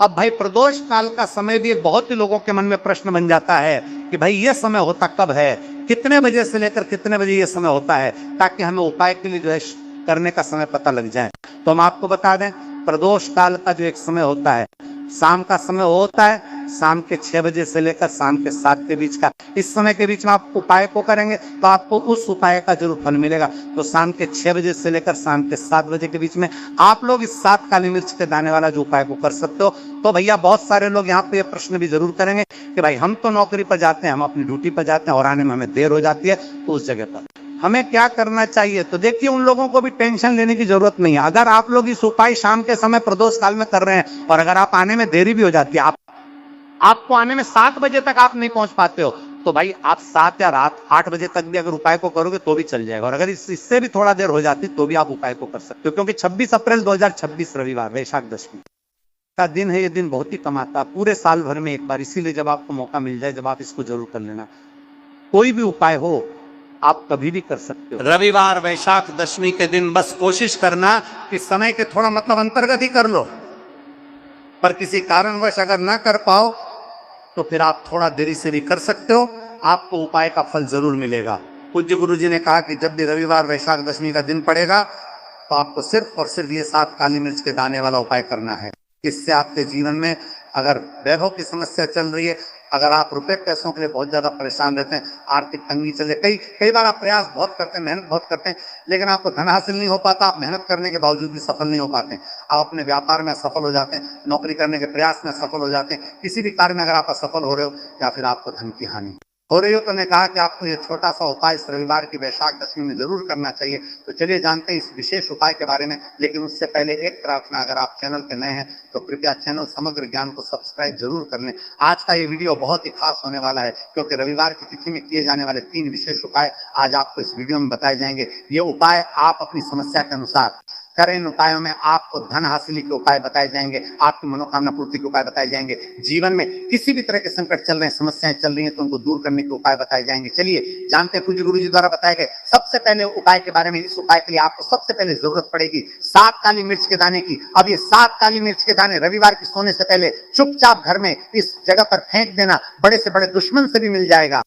अब भाई प्रदोष काल का समय भी बहुत ही लोगों के मन में प्रश्न बन जाता है कि भाई ये समय होता कब है, कितने बजे से लेकर कितने बजे ये समय होता है, ताकि हमें उपाय के लिए जो है करने का समय पता लग जाए। तो हम आपको बता दें प्रदोष काल का जो एक समय होता है शाम का समय होता है, शाम के 6 बजे से लेकर शाम के 7 के बीच का। इस समय के बीच में आप उपाय को करेंगे तो आपको उस उपाय का जरूर फल मिलेगा। तो शाम के 6 बजे से लेकर शाम के 7 बजे के बीच में आप लोग इस 7 काली मिर्च के दाने वाला जो उपाय को कर सकते हो। तो भैया बहुत सारे लोग यहाँ पे ये प्रश्न भी जरूर करेंगे कि भाई हम तो नौकरी पर जाते हैं, हम अपनी ड्यूटी पर जाते हैं और आने में हमें देर हो जाती है, तो उस जगह पर हमें क्या करना चाहिए। तो देखिए उन लोगों को भी टेंशन लेने की जरूरत नहीं है। अगर आप लोग इस उपाय शाम के समय प्रदोष काल में कर रहे हैं और अगर आप आने में देरी भी हो जाती है, आपको आने में 7 बजे तक आप नहीं पहुंच पाते हो, तो भाई आप 7 या रात 8 बजे तक भी अगर उपाय को करोगे तो भी चल जाएगा, और अगर इससे भी थोड़ा देर हो जाती तो भी आप उपाय को कर सकते हो, क्योंकि 26 अप्रैल 2026 रविवार वैशाख दशमी का दिन है। ये दिन बहुत ही कम आता है पूरे साल भर में एक बार, इसीलिए जब आपको मौका मिल जाए जब आप इसको जरूर कर लेना। कोई भी उपाय हो आप कभी भी कर सकते हो। रविवार वैशाख दशमी के दिन बस कोशिश करना कि समय के थोड़ा मतलब अंतर्गत ही कर लो, पर किसी कारणवश अगर ना कर पाओ तो फिर आप थोड़ा देरी से भी कर सकते हो, आपको उपाय का फल जरूर मिलेगा। पूज्य गुरु जी ने कहा कि जब भी रविवार वैशाख दशमी का दिन पड़ेगा तो आपको सिर्फ और सिर्फ ये 7 काली मिर्च के दाने वाला उपाय करना है। इससे आपके जीवन में अगर वैभव की समस्या चल रही है, अगर आप रुपए पैसों के लिए बहुत ज्यादा परेशान रहते हैं, आर्थिक तंगी चले, कई बार आप प्रयास बहुत करते हैं, मेहनत बहुत करते हैं, लेकिन आपको धन हासिल नहीं हो पाता, आप मेहनत करने के बावजूद भी सफल नहीं हो पाते, आप अपने व्यापार में सफल हो जाते हैं, नौकरी करने के प्रयास में सफल हो जाते हैं, किसी भी कार्य में अगर आप असफल हो रहे हो या फिर आपको धन की हानि हो रही हो, तो ने कहा कि आपको ये छोटा सा उपाय इस रविवार की वैशाख दशमी में जरूर करना चाहिए। तो चलिए जानते हैं इस विशेष उपाय के बारे में, लेकिन उससे पहले एक प्रार्थना, अगर आप चैनल पे नए हैं तो कृपया चैनल समग्र ज्ञान को सब्सक्राइब जरूर कर लें। आज का ये वीडियो बहुत ही खास होने वाला है, क्योंकि रविवार की तिथि में किए जाने वाले 3 विशेष उपाय आज आपको इस वीडियो में बताए जाएंगे। ये उपाय आप अपनी समस्या के अनुसार करें। इन उपायों में आपको धन हासिल के उपाय बताए जाएंगे, आपकी मनोकामना पूर्ति के उपाय बताए जाएंगे, जीवन में किसी भी तरह के संकट चल रहे हैं, समस्याएं चल रही हैं तो उनको दूर करने के उपाय बताए जाएंगे। चलिए जानते हैं पूज्य गुरु जी द्वारा बताए गए सबसे पहले उपाय के बारे में। इस उपाय के लिए आपको सबसे पहले जरूरत पड़ेगी 7 काली मिर्च के दाने की। अब ये 7 काली मिर्च के दाने रविवार के सोने से पहले चुपचाप घर में इस जगह पर फेंक देना, बड़े से बड़े दुश्मन से भी मिल जाएगा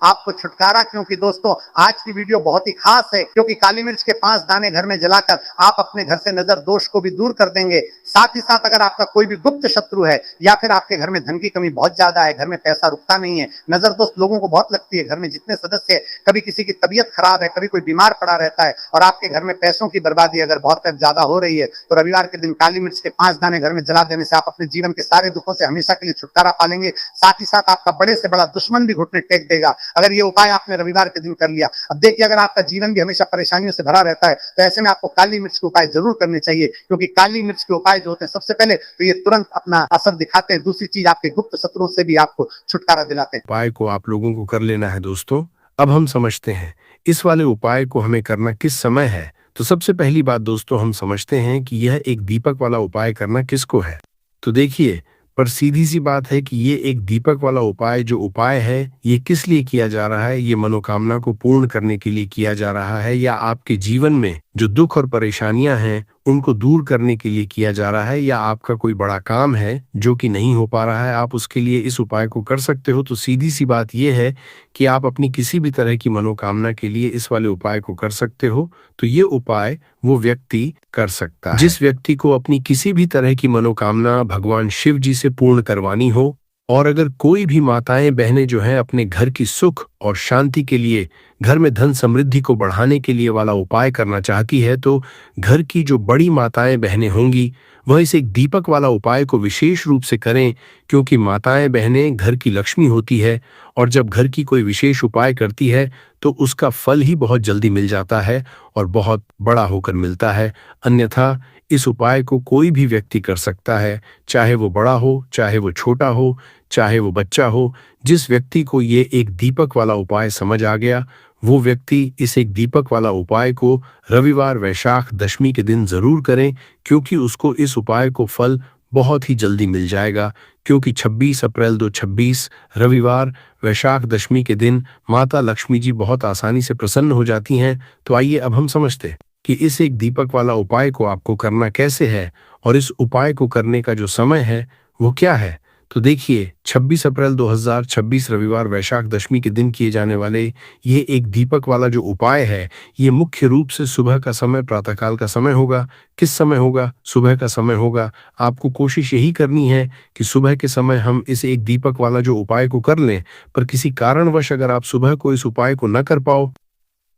आपको छुटकारा। क्योंकि दोस्तों आज की वीडियो बहुत ही खास है, क्योंकि काली मिर्च के 5 दाने घर में जलाकर आप अपने घर से नजर दोष को भी दूर कर देंगे। साथ ही साथ अगर आपका कोई भी गुप्त शत्रु है या फिर आपके घर में धन की कमी बहुत ज्यादा है, घर में पैसा रुकता नहीं है, नजर दोस्त लोगों को बहुत लगती है, घर में जितने सदस्य है, कभी किसी की तबीयत खराब है, कभी कोई बीमार पड़ा रहता है, और आपके घर में पैसों की बर्बादी अगर बहुत ज्यादा हो रही है, तो रविवार के दिन काली मिर्च के 5 दाने घर में जला देने से आप अपने जीवन के सारे दुखों से हमेशा के लिए छुटकारा पालेंगे। साथ ही साथ आपका बड़े से बड़ा दुश्मन भी घुटने टेक देगा अगर ये उपाय आपने रविवार के दिन कर लिया। अब देखिए अगर आपका जीवन भी हमेशा परेशानियों से भरा रहता है तो ऐसे में आपको काली मिर्च के उपाय जरूर करने चाहिए, क्योंकि काली मिर्च के उपाय जो होते हैं सबसे पहले तो ये तुरंत अपना असर दिखाते हैं, दूसरी चीज आपके गुप्त शत्रुओं से भी आपको छुटकारा दिलाते हैं। उपाय को आप लोगों को कर लेना है दोस्तों। अब हम समझते हैं इस वाले उपाय को हमें करना किस समय है। तो सबसे पहली बात दोस्तों हम समझते हैं कि यह एक दीपक वाला उपाय करना किसको है। तो देखिए पर सीधी सी बात है कि ये एक दीपक वाला उपाय जो उपाय है ये किस लिए किया जा रहा है। ये मनोकामना को पूर्ण करने के लिए किया जा रहा है, या आपके जीवन में जो दुख और परेशानियां हैं उनको दूर करने के लिए किया जा रहा है, या आपका कोई बड़ा काम है जो कि नहीं हो पा रहा है, आप उसके लिए इस उपाय को कर सकते हो। तो सीधी सी बात यह है कि आप अपनी किसी भी तरह की मनोकामना के लिए इस वाले उपाय को कर सकते हो। तो ये उपाय वो व्यक्ति कर सकता है जिस व्यक्ति को अपनी किसी भी तरह की मनोकामना भगवान शिव जी से पूर्ण करवानी हो। और अगर कोई भी माताएं बहनें जो हैं अपने घर की सुख और शांति के लिए, घर में धन समृद्धि को बढ़ाने के लिए वाला उपाय करना चाहती है, तो घर की जो बड़ी माताएं बहनें होंगी वह इस एक दीपक वाला उपाय को विशेष रूप से करें, क्योंकि माताएं बहनें घर की लक्ष्मी होती है, और जब घर की कोई विशेष उपाय करती है तो उसका फल ही बहुत जल्दी मिल जाता है और बहुत बड़ा होकर मिलता है। अन्यथा इस उपाय को कोई भी व्यक्ति कर सकता है, चाहे वो बड़ा हो, चाहे वो छोटा हो, चाहे वो बच्चा हो। जिस व्यक्ति को ये एक दीपक वाला उपाय समझ आ गया वो व्यक्ति इस एक दीपक वाला उपाय को रविवार वैशाख दशमी के दिन जरूर करें, क्योंकि उसको इस उपाय को फल बहुत ही जल्दी मिल जाएगा। क्योंकि 26 अप्रैल 2026 रविवार वैशाख दशमी के दिन माता लक्ष्मी जी बहुत आसानी से प्रसन्न हो जाती हैं। तो आइए अब हम समझते हैं कि इस एक दीपक वाला उपाय को आपको करना कैसे है, और इस उपाय को करने का जो समय है वो क्या है। तो देखिए 26 अप्रैल 2026 रविवार वैशाख दशमी के दिन किए जाने वाले ये एक दीपक वाला जो उपाय है ये मुख्य रूप से सुबह का समय, प्रातःकाल का समय होगा। किस समय होगा? सुबह का समय होगा। आपको कोशिश यही करनी है कि सुबह के समय हम इस एक दीपक वाला जो उपाय को कर लें। पर किसी कारणवश अगर आप सुबह को इस उपाय को न कर पाओ,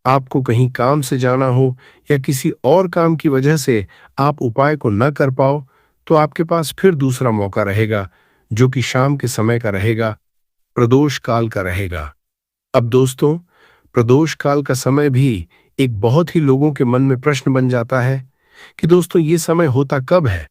आपको कहीं काम से जाना हो या किसी और काम की वजह से आप उपाय को न कर पाओ, तो आपके पास फिर दूसरा मौका रहेगा जो कि शाम के समय का रहेगा, प्रदोष काल का रहेगा। अब दोस्तों प्रदोष काल का समय भी एक बहुत ही लोगों के मन में प्रश्न बन जाता है कि दोस्तों ये समय होता कब है।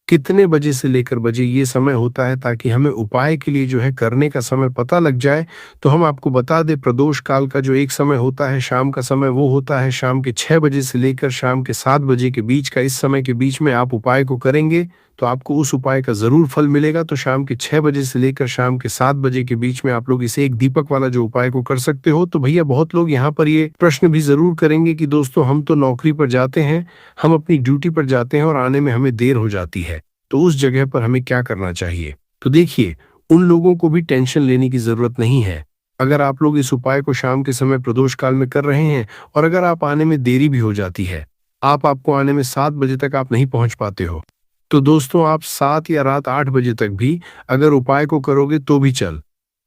कितने बजे से लेकर बजे ये समय होता है, ताकि हमें उपाय के लिए जो है करने का समय पता लग जाए। तो हम आपको बता दें, प्रदोष काल का जो एक समय होता है, शाम का समय, वो होता है शाम के 6 बजे से लेकर शाम के 7 बजे के बीच का। इस समय के बीच में आप उपाय को करेंगे तो आपको उस उपाय का जरूर फल मिलेगा। तो शाम के 6 बजे से लेकर शाम के 7 बजे के बीच में आप लोग इसे एक दीपक वाला जो उपाय को कर सकते हो। तो भैया बहुत लोग यहाँ पर ये प्रश्न भी जरूर करेंगे कि दोस्तों हम तो नौकरी पर जाते हैं, हम अपनी ड्यूटी पर जाते हैं और आने में हमें देर हो जाती है, तो उस जगह पर हमें क्या करना चाहिए। तो देखिए, उन लोगों को भी टेंशन लेने की जरूरत नहीं है। अगर आप लोग इस उपाय को शाम के समय प्रदोष काल में कर रहे हैं और अगर आप आने में देरी भी हो जाती है, आपको आने में 7 बजे तक आप नहीं पहुंच पाते हो, तो दोस्तों आप 7 या रात 8 बजे तक भी अगर उपाय को करोगे तो भी चल।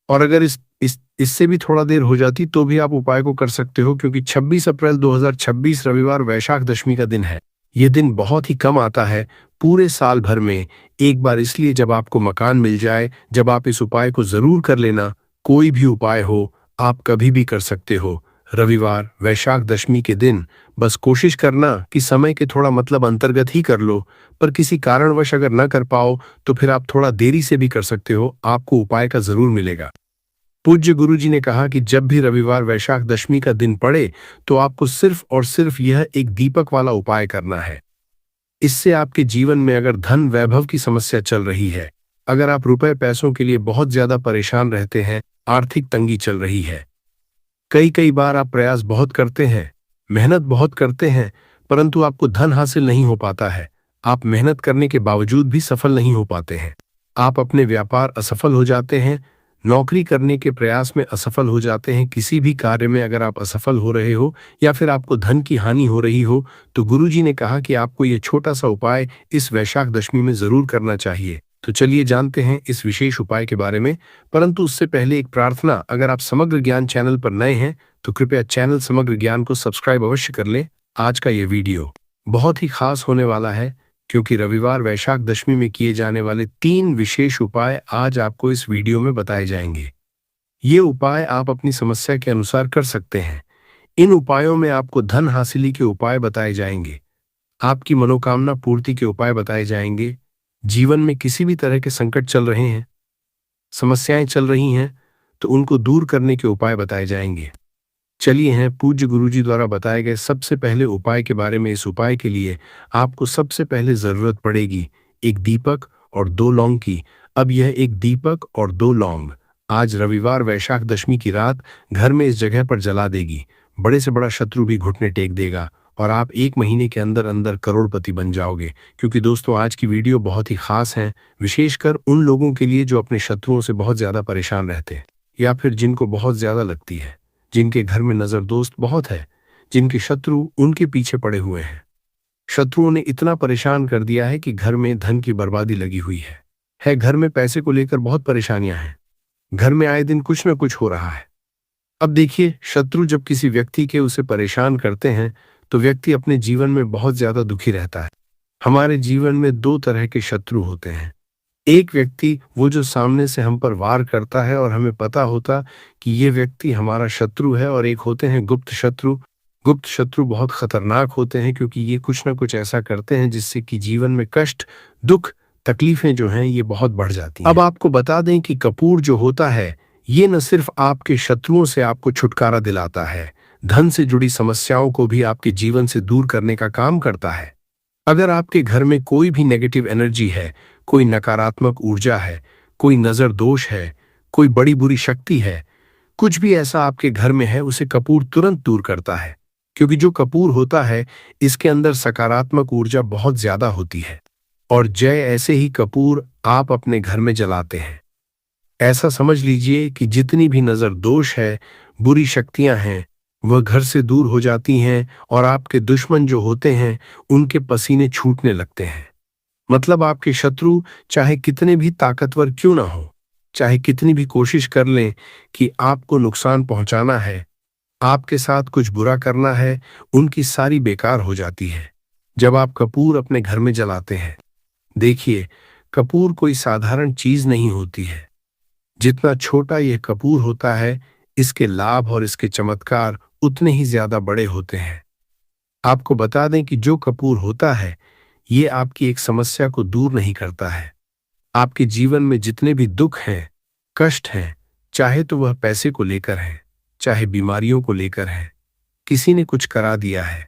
और अगर इससे भी थोड़ा देर हो जाती तो भी आप उपाय को कर सकते हो, क्योंकि 26 अप्रैल 2026 रविवार वैशाख दशमी का दिन है। ये दिन बहुत ही कम आता है पूरे साल भर में एक बार, इसलिए जब आपको मकान मिल जाए, जब आप इस उपाय को जरूर कर लेना। कोई भी उपाय हो, आप कभी भी कर सकते हो, रविवार वैशाख दशमी के दिन। बस कोशिश करना कि समय के थोड़ा मतलब अंतर्गत ही कर लो, पर किसी कारणवश अगर न कर पाओ तो फिर आप थोड़ा देरी से भी कर सकते हो, आपको उपाय का जरूर मिलेगा। पूज्य गुरुजी ने कहा कि जब भी रविवार वैशाख दशमी का दिन पड़े तो आपको सिर्फ और सिर्फ यह एक दीपक वाला उपाय करना है। इससे आपके जीवन में अगर धन वैभव की समस्या चल रही है, अगर आप रुपए पैसों के लिए बहुत ज्यादा परेशान रहते हैं, आर्थिक तंगी चल रही है, कई बार आप प्रयास बहुत करते हैं, मेहनत बहुत करते हैं, परंतु आपको धन हासिल नहीं हो पाता है, आप मेहनत करने के बावजूद भी सफल नहीं हो पाते हैं, आप अपने व्यापार असफल हो जाते हैं, नौकरी करने के प्रयास में असफल हो जाते हैं, किसी भी कार्य में अगर आप असफल हो रहे हो या फिर आपको धन की हानि हो रही हो, तो गुरुजी ने कहा कि आपको ये छोटा सा उपाय इस वैशाख दशमी में जरूर करना चाहिए। तो चलिए जानते हैं इस विशेष उपाय के बारे में। परंतु उससे पहले एक प्रार्थना, अगर आप समग्र ज्ञान चैनल पर नए हैं तो कृपया चैनल समग्र ज्ञान को सब्सक्राइब अवश्य कर लें। आज का ये वीडियो बहुत ही खास होने वाला है, क्योंकि रविवार वैशाख दशमी में किए जाने वाले 3 विशेष उपाय आज आपको इस वीडियो में बताए जाएंगे। ये उपाय आप अपनी समस्या के अनुसार कर सकते हैं। इन उपायों में आपको धन हासिली के उपाय बताए जाएंगे, आपकी मनोकामना पूर्ति के उपाय बताए जाएंगे। जीवन में किसी भी तरह के संकट चल रहे हैं, समस्याएं चल रही हैं, तो उनको दूर करने के उपाय बताए जाएंगे। चलिए हैं पूज्य गुरुजी द्वारा बताए गए सबसे पहले उपाय के बारे में। इस उपाय के लिए आपको सबसे पहले जरूरत पड़ेगी एक दीपक और 2 लौंग की। अब यह एक दीपक और 2 लौंग आज रविवार वैशाख दशमी की रात घर में इस जगह पर जला देगी। बड़े से बड़ा शत्रु भी घुटने टेक देगा और आप 1 महीने के अंदर अंदर करोड़पति बन जाओगे। क्योंकि दोस्तों आज की वीडियो बहुत ही खास है, विशेषकर उन लोगों के लिए जो अपने शत्रुओं से बहुत ज्यादा परेशान रहते हैं, या फिर जिनको बहुत ज्यादा लगती है, जिनके घर में नजर दोस्त बहुत है, जिनके शत्रु उनके पीछे पड़े हुए हैं। शत्रुओं ने इतना परेशान कर दिया है कि घर में धन की बर्बादी लगी हुई है, घर में पैसे को लेकर बहुत परेशानियां हैं, घर में आए दिन कुछ न कुछ हो रहा है। अब देखिए, शत्रु जब किसी व्यक्ति के उसे परेशान करते हैं तो व्यक्ति अपने जीवन में बहुत ज्यादा दुखी रहता है। हमारे जीवन में 2 तरह के शत्रु होते हैं। एक व्यक्ति वो जो सामने से हम पर वार करता है और हमें पता होता कि ये व्यक्ति हमारा शत्रु है, और एक होते हैं गुप्त शत्रु। गुप्त शत्रु बहुत खतरनाक होते हैं, क्योंकि ये कुछ ना कुछ ऐसा करते हैं जिससे कि जीवन में कष्ट, दुख, तकलीफें जो हैं ये बहुत बढ़ जाती हैं। अब आपको बता दें कि कपूर जो होता है ये न सिर्फ आपके शत्रुओं से आपको छुटकारा दिलाता है, धन से जुड़ी समस्याओं को भी आपके जीवन से दूर करने का काम करता है। अगर आपके घर में कोई भी नेगेटिव एनर्जी है, कोई नकारात्मक ऊर्जा है, कोई नजर दोष है, कोई बड़ी बुरी शक्ति है, कुछ भी ऐसा आपके घर में है, उसे कपूर तुरंत दूर करता है। क्योंकि जो कपूर होता है इसके अंदर सकारात्मक ऊर्जा बहुत ज्यादा होती है, और जय ऐसे ही कपूर आप अपने घर में जलाते हैं। ऐसा समझ लीजिए कि जितनी भी नजर दोष है, बुरी शक्तियां हैं, वह घर से दूर हो जाती हैं, और आपके दुश्मन जो होते हैं उनके पसीने छूटने लगते हैं। मतलब आपके शत्रु चाहे कितने भी ताकतवर क्यों ना हो, चाहे कितनी भी कोशिश कर लें कि आपको नुकसान पहुंचाना है, आपके साथ कुछ बुरा करना है, उनकी सारी बेकार हो जाती है जब आप कपूर अपने घर में जलाते हैं। देखिए, कपूर कोई साधारण चीज नहीं होती है। जितना छोटा यह कपूर होता है, इसके लाभ और इसके चमत्कार उतने ही ज्यादा बड़े होते हैं। आपको बता दें कि जो कपूर होता है ये आपकी एक समस्या को दूर नहीं करता है। आपके जीवन में जितने भी दुख हैं, कष्ट हैं, चाहे तो वह पैसे को लेकर है, चाहे बीमारियों को लेकर है, किसी ने कुछ करा दिया है,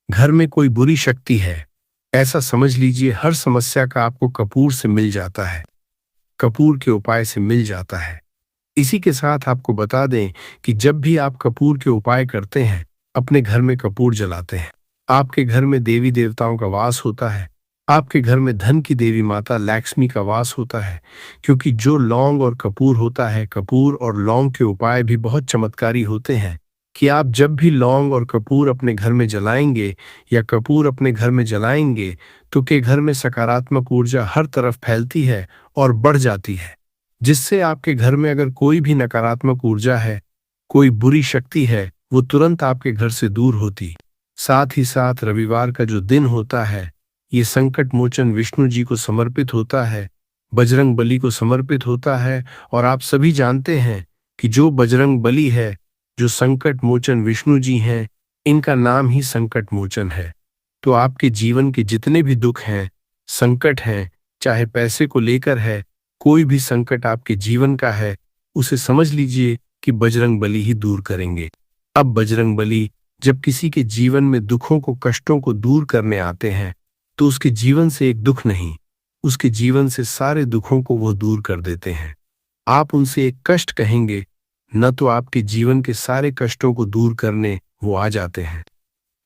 घर में कोई बुरी शक्ति है, ऐसा समझ लीजिए हर समस्या का आपको कपूर से मिल जाता है, कपूर के उपाय से मिल जाता है। इसी के साथ आपको बता दें कि जब भी आप कपूर के उपाय करते हैं, अपने घर में कपूर जलाते हैं, आपके घर में देवी देवताओं का वास होता है, आपके घर में धन की देवी माता लक्ष्मी का वास होता है। क्योंकि जो लौंग और कपूर होता है, कपूर और लौंग के उपाय भी बहुत चमत्कारी होते हैं कि आप जब भी लौंग और कपूर अपने घर में जलाएंगे या कपूर अपने घर में जलाएंगे तो के घर में सकारात्मक ऊर्जा हर तरफ फैलती है और बढ़ जाती है, जिससे आपके घर में अगर कोई भी नकारात्मक ऊर्जा है, कोई बुरी शक्ति है, वो तुरंत आपके घर से दूर होती। साथ ही साथ रविवार का जो दिन होता है, ये संकट मोचन विष्णु जी को समर्पित होता है, बजरंग बली को समर्पित होता है। और आप सभी जानते हैं कि जो बजरंग बली है, जो संकट मोचन विष्णु जी हैं, इनका नाम ही संकट मोचन है। तो आपके जीवन के जितने भी दुख हैं, संकट हैं, चाहे पैसे को लेकर है, कोई भी संकट आपके जीवन का है, उसे समझ लीजिए कि बजरंग बली ही दूर करेंगे। अब बजरंग बली जब किसी के जीवन में दुखों को, कष्टों को दूर करने आते हैं, तो उसके जीवन से एक दुख नहीं, उसके जीवन से सारे दुखों को वो दूर कर देते हैं। आप उनसे एक कष्ट कहेंगे, न तो आपके जीवन के सारे कष्टों को दूर करने वो आ जाते हैं।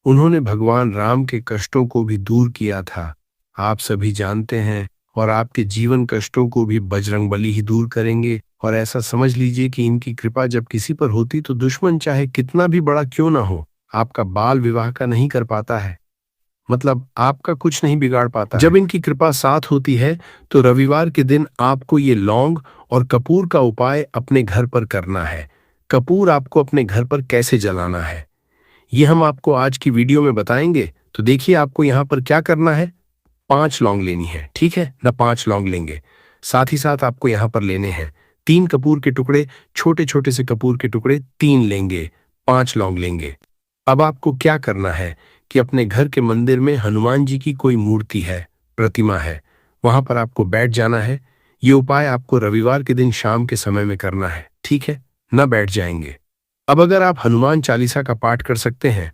उन्होंने भगवान राम के कष्टों को भी दूर किया था, आप सभी जानते हैं। और आपके जीवन कष्टों को भी बजरंगबली ही दूर करेंगे। और ऐसा समझ लीजिए कि इनकी कृपा जब किसी पर होती तो दुश्मन चाहे कितना भी बड़ा क्यों ना हो, आपका बाल विवाह का नहीं कर पाता है, मतलब आपका कुछ नहीं बिगाड़ पाता। जब इनकी कृपा साथ होती है तो रविवार के दिन आपको ये लौंग और कपूर का उपाय अपने घर पर करना है। कपूर आपको अपने घर पर कैसे जलाना है, ये हम आपको आज की वीडियो में बताएंगे। तो देखिए आपको यहाँ पर क्या करना है। 5 लौंग लेनी है, ठीक है ना, 5 लौंग लेंगे। साथ ही साथ आपको यहाँ पर लेने हैं 3 कपूर के टुकड़े, छोटे छोटे से कपूर के टुकड़े 3 लेंगे, 5 लौंग लेंगे। अब आपको क्या करना है कि अपने घर के मंदिर में हनुमान जी की कोई मूर्ति है, प्रतिमा है, वहां पर आपको बैठ जाना है। ये उपाय आपको रविवार के दिन शाम के समय में करना है, ठीक है ना, बैठ जाएंगे। अब अगर आप हनुमान चालीसा का पाठ कर सकते हैं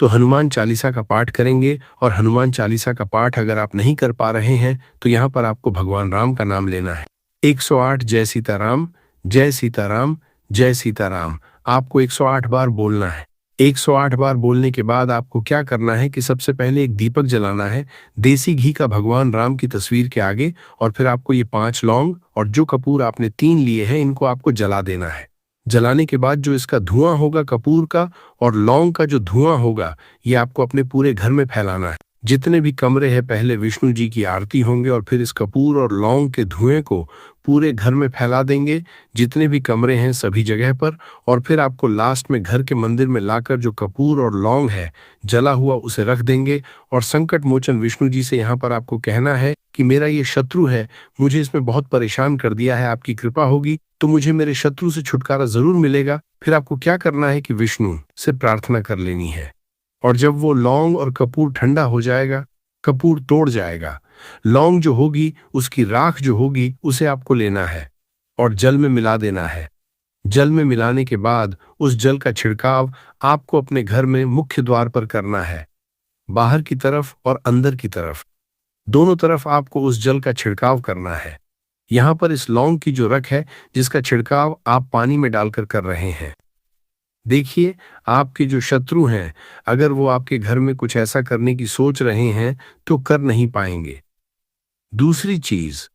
तो हनुमान चालीसा का पाठ करेंगे। और हनुमान चालीसा का पाठ अगर आप नहीं कर पा रहे हैं तो यहाँ पर आपको भगवान राम का नाम लेना है। 108 जय सीताराम, जय सीताराम, जय सीताराम, आपको 108 बार बोलना है। 108 बार बोलने के बाद आपको क्या करना है कि सबसे पहले एक दीपक जलाना है देसी घी का भगवान राम की तस्वीर के आगे। और फिर आपको ये 5 लौंग और जो कपूर आपने 3 लिए हैं, इनको आपको जला देना है। जलाने के बाद जो इसका धुआं होगा, कपूर का और लौंग का जो धुआं होगा, ये आपको अपने पूरे घर में फैलाना है। जितने भी कमरे हैं, पहले विष्णु जी की आरती होंगे और फिर इस कपूर और लौंग के धुएं को पूरे घर में फैला देंगे, जितने भी कमरे हैं सभी जगह पर। और फिर आपको लास्ट में घर के मंदिर में लाकर जो कपूर और लौंग है जला हुआ, उसे रख देंगे। और संकट मोचन विष्णु जी से यहाँ पर आपको कहना है कि मेरा ये शत्रु है, मुझे इसमें बहुत परेशान कर दिया है, आपकी कृपा होगी तो मुझे मेरे शत्रु से छुटकारा जरूर मिलेगा। फिर आपको क्या करना है कि विष्णु से प्रार्थना कर लेनी है। और जब वो लौंग और कपूर ठंडा हो जाएगा, कपूर तोड़ जाएगा, लौंग जो होगी उसकी राख जो होगी उसे आपको लेना है और जल में मिला देना है। जल में मिलाने के बाद उस जल का छिड़काव आपको अपने घर में मुख्य द्वार पर करना है, बाहर की तरफ और अंदर की तरफ, दोनों तरफ आपको उस जल का छिड़काव करना है। यहाँ पर इस लौंग की जो रख है, जिसका छिड़काव आप पानी में डालकर कर रहे हैं। देखिए आपके जो शत्रु हैं, अगर वो आपके घर में कुछ ऐसा करने की सोच रहे हैं तो कर नहीं पाएंगे। दूसरी चीज,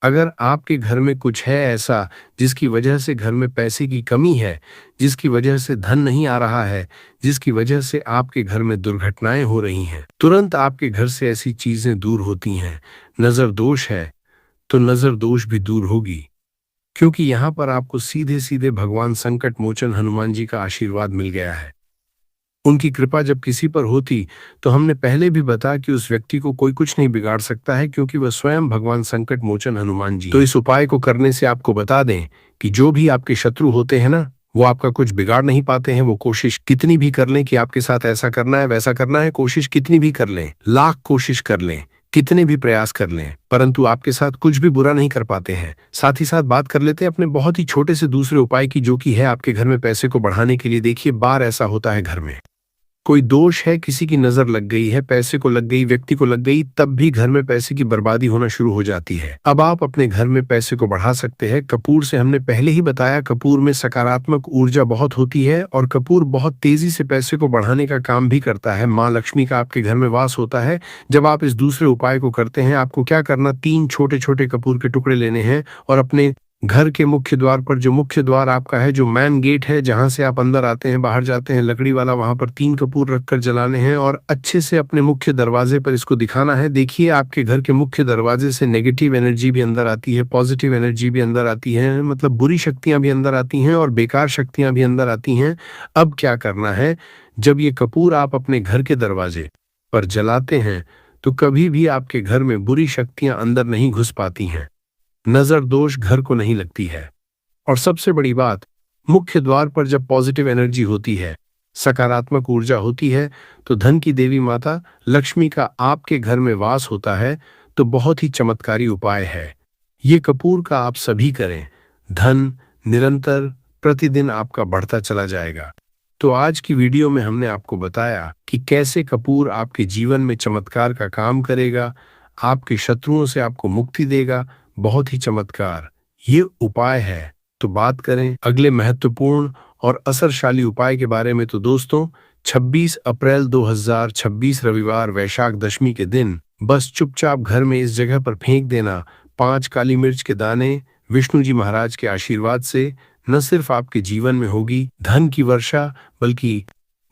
अगर आपके घर में कुछ है ऐसा जिसकी वजह से घर में पैसे की कमी है, जिसकी वजह से धन नहीं आ रहा है, जिसकी वजह से आपके घर में दुर्घटनाएं हो रही हैं, तुरंत आपके घर से ऐसी चीजें दूर होती हैं। नजर दोष है तो नजर दोष भी दूर होगी, क्योंकि यहाँ पर आपको सीधे सीधे भगवान संकट मोचन हनुमान जी का आशीर्वाद मिल गया है। उनकी कृपा जब किसी पर होती तो हमने पहले भी बताया कि उस व्यक्ति को कोई कुछ नहीं बिगाड़ सकता है, क्योंकि वह स्वयं भगवान संकट मोचन हनुमान जी। तो इस उपाय को करने से आपको बता दें कि जो भी आपके शत्रु होते हैं ना, वो आपका कुछ बिगाड़ नहीं पाते हैं। वो कोशिश कितनी भी कर लें कि आपके साथ ऐसा करना है वैसा करना है, कोशिश कितनी भी कर लें, लाख कोशिश कर लें, कितने भी प्रयास कर लें परंतु आपके साथ कुछ भी बुरा नहीं कर पाते हैं। साथ ही साथ बात कर लेते हैं अपने बहुत ही छोटे से दूसरे उपाय की, जो कि है आपके घर में पैसे को बढ़ाने के लिए। देखिए, बार ऐसा होता है घर में कोई दोष है, किसी की नजर लग गई है, पैसे को लग गई, व्यक्ति को लग गई, तब भी घर में पैसे की बर्बादी होना शुरू हो जाती है। अब आप अपने घर में पैसे को बढ़ा सकते हैं कपूर से। हमने पहले ही बताया कपूर में सकारात्मक ऊर्जा बहुत होती है और कपूर बहुत तेजी से पैसे को बढ़ाने का काम भी करता है। माँ लक्ष्मी का आपके घर में वास होता है। जब आप इस दूसरे उपाय को करते हैं, आपको क्या करना, 3 छोटे छोटे कपूर के टुकड़े लेने हैं और अपने घर के मुख्य द्वार पर, जो मुख्य द्वार आपका है, जो मैन गेट है, जहां से आप अंदर आते हैं बाहर जाते हैं, लकड़ी वाला, वहां पर 3 कपूर रखकर जलाने हैं और अच्छे से अपने मुख्य दरवाजे पर इसको दिखाना है। देखिए, आपके घर के मुख्य दरवाजे से नेगेटिव एनर्जी भी अंदर आती है, पॉजिटिव एनर्जी भी अंदर आती है, मतलब बुरी शक्तियां भी अंदर आती हैं और बेकार शक्तियां भी अंदर आती हैं। अब क्या करना है, जब ये कपूर आप अपने घर के दरवाजे पर जलाते हैं तो कभी भी आपके घर में बुरी शक्तियां अंदर नहीं घुस पाती हैं, नजर दोष घर को नहीं लगती है। और सबसे बड़ी बात, मुख्य द्वार पर जब पॉजिटिव एनर्जी होती है, सकारात्मक ऊर्जा होती है, तो धन की देवी माता लक्ष्मी का आपके घर में वास होता है। तो बहुत ही चमत्कारी उपाय है ये कपूर का, आप सभी करें। धन निरंतर प्रतिदिन आपका बढ़ता चला जाएगा। तो आज की वीडियो में हमने आपको बताया कि कैसे कपूर आपके जीवन में चमत्कार का काम करेगा, आपके शत्रुओं से आपको मुक्ति देगा। बहुत ही चमत्कार ये उपाय है। तो बात करें अगले महत्वपूर्ण और असरशाली उपाय के बारे में, तो दोस्तों 26 अप्रैल 2026 रविवार वैशाख दशमी के दिन बस चुपचाप घर में इस जगह पर फेंक देना 5 काली मिर्च के दाने। विष्णु जी महाराज के आशीर्वाद से न सिर्फ आपके जीवन में होगी धन की वर्षा, बल्कि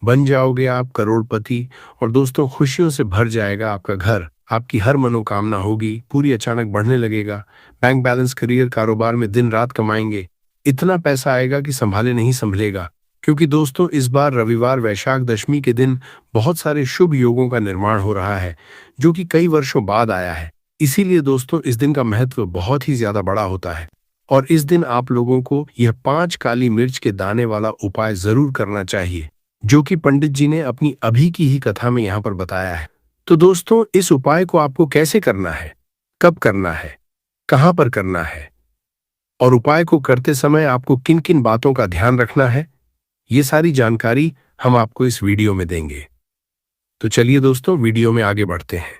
बन जाओगे आप करोड़पति। और दोस्तों, खुशियों से भर जाएगा आपका घर, आपकी हर मनोकामना होगी पूरी, अचानक बढ़ने लगेगा। बैंक बैलेंस, करियर, कारोबार में दिन रात कमाएंगे, इतना पैसा आएगा कि संभाले नहीं संभलेगा। क्योंकि दोस्तों, इस बार रविवार वैशाख दशमी के दिन बहुत सारे शुभ योगों का निर्माण हो रहा है, जो कि कई वर्षों बाद आया है। इसीलिए दोस्तों, इस दिन का महत्व बहुत ही ज्यादा बड़ा होता है और इस दिन आप लोगों को यह 5 काली मिर्च के दाने वाला उपाय जरूर करना चाहिए, जो कि पंडित जी ने अपनी अभी की ही कथा में यहाँ पर बताया है। तो दोस्तों, इस उपाय को आपको कैसे करना है, कब करना है, कहां पर करना है और उपाय को करते समय आपको किन किन बातों का ध्यान रखना है, ये सारी जानकारी हम आपको इस वीडियो में देंगे। तो चलिए दोस्तों, वीडियो में आगे बढ़ते हैं।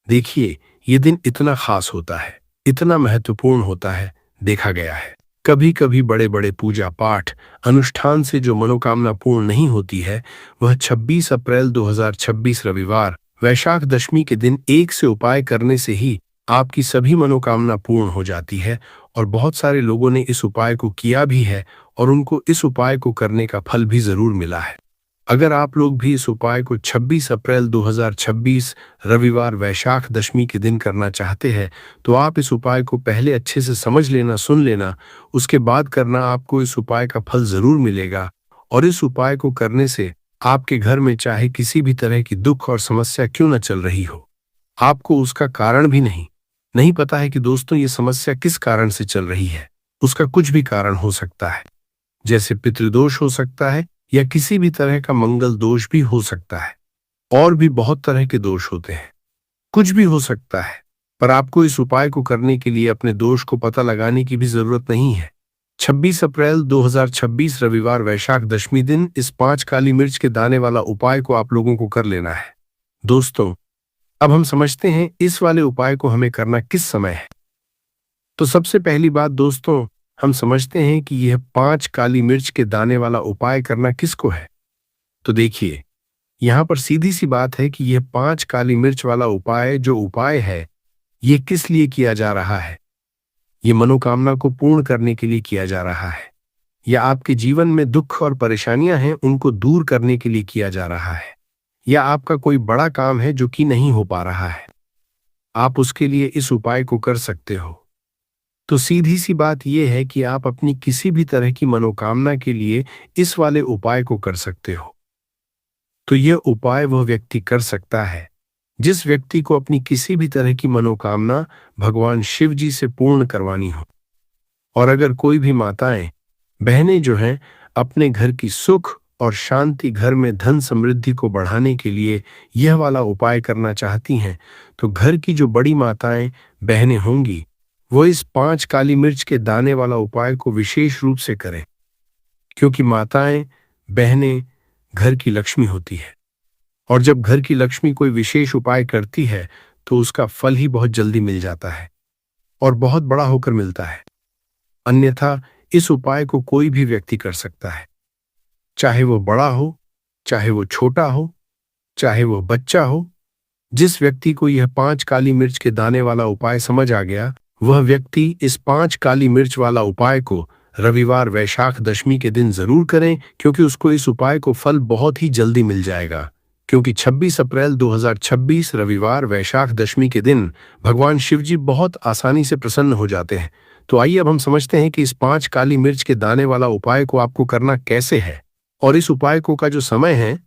देखिए, ये दिन इतना खास होता है, इतना महत्वपूर्ण होता है, देखा गया है कभी कभी बड़े बड़े पूजा पाठ अनुष्ठान से जो मनोकामना पूर्ण नहीं होती है, वह 26 अप्रैल 2026 रविवार वैशाख दशमी के दिन एक से उपाय करने से ही आपकी सभी मनोकामना पूर्ण हो जाती है। और बहुत सारे लोगों ने इस उपाय को किया भी है और उनको इस उपाय को करने का फल भी जरूर मिला है। अगर आप लोग भी इस उपाय को 26 अप्रैल 2026 रविवार वैशाख दशमी के दिन करना चाहते हैं, तो आप इस उपाय को पहले अच्छे से समझ लेना, सुन लेना, उसके बाद करना। आपको इस उपाय का फल जरूर मिलेगा और इस उपाय को करने से आपके घर में चाहे किसी भी तरह की दुख और समस्या क्यों न चल रही हो, आपको उसका कारण भी नहीं पता है कि दोस्तों ये समस्या किस कारण से चल रही है। उसका कुछ भी कारण हो सकता है, जैसे पितृदोष हो सकता है या किसी भी तरह का मंगल दोष भी हो सकता है, और भी बहुत तरह के दोष होते हैं, कुछ भी हो सकता है। पर आपको इस उपाय को करने के लिए अपने दोष को पता लगाने की भी जरूरत नहीं है। 26 अप्रैल 2026 रविवार वैशाख दशमी दिन इस 5 काली मिर्च के दाने वाला उपाय को आप लोगों को कर लेना है। दोस्तों, अब हम समझते हैं इस वाले उपाय को हमें करना किस समय है। तो सबसे पहली बात दोस्तों, हम समझते हैं कि यह 5 काली मिर्च के दाने वाला उपाय करना किसको है। तो देखिए, यहां पर सीधी सी बात है कि यह 5 काली मिर्च वाला उपाय जो उपाय है, यह किस लिए किया जा रहा है। ये मनोकामना को पूर्ण करने के लिए किया जा रहा है, या आपके जीवन में दुख और परेशानियां हैं उनको दूर करने के लिए किया जा रहा है, या आपका कोई बड़ा काम है जो कि नहीं हो पा रहा है, आप उसके लिए इस उपाय को कर सकते हो। तो सीधी सी बात यह है कि आप अपनी किसी भी तरह की मनोकामना के लिए इस वाले उपाय को कर सकते हो। तो यह उपाय वह व्यक्ति कर सकता है जिस व्यक्ति को अपनी किसी भी तरह की मनोकामना भगवान शिव जी से पूर्ण करवानी हो। और अगर कोई भी माताएं, बहनें जो हैं अपने घर की सुख और शांति घर में धन समृद्धि को बढ़ाने के लिए यह वाला उपाय करना चाहती हैं, तो घर की जो बड़ी माताएं बहनें होंगी वो इस 5 काली मिर्च के दाने वाला उपाय को विशेष रूप से करें, क्योंकि माताएं बहनें घर की लक्ष्मी होती है और जब घर की लक्ष्मी कोई विशेष उपाय करती है तो उसका फल ही बहुत जल्दी मिल जाता है और बहुत बड़ा होकर मिलता है। अन्यथा इस उपाय को कोई भी व्यक्ति कर सकता है, चाहे वो बड़ा हो, चाहे वो छोटा हो, चाहे वो बच्चा हो। जिस व्यक्ति को यह 5 काली मिर्च के दाने वाला उपाय समझ आ गया, वह व्यक्ति इस 5 काली मिर्च वाला उपाय को रविवार वैशाख दशमी के दिन जरूर करें, क्योंकि उसको इस उपाय को फल बहुत ही जल्दी मिल जाएगा। क्योंकि 26 अप्रैल 2026 रविवार वैशाख दशमी के दिन भगवान शिव जी बहुत आसानी से प्रसन्न हो जाते हैं। तो आइए अब हम समझते हैं कि इस 5 काली मिर्च के दाने वाला उपाय को आपको करना कैसे है और इस उपाय को का जो समय है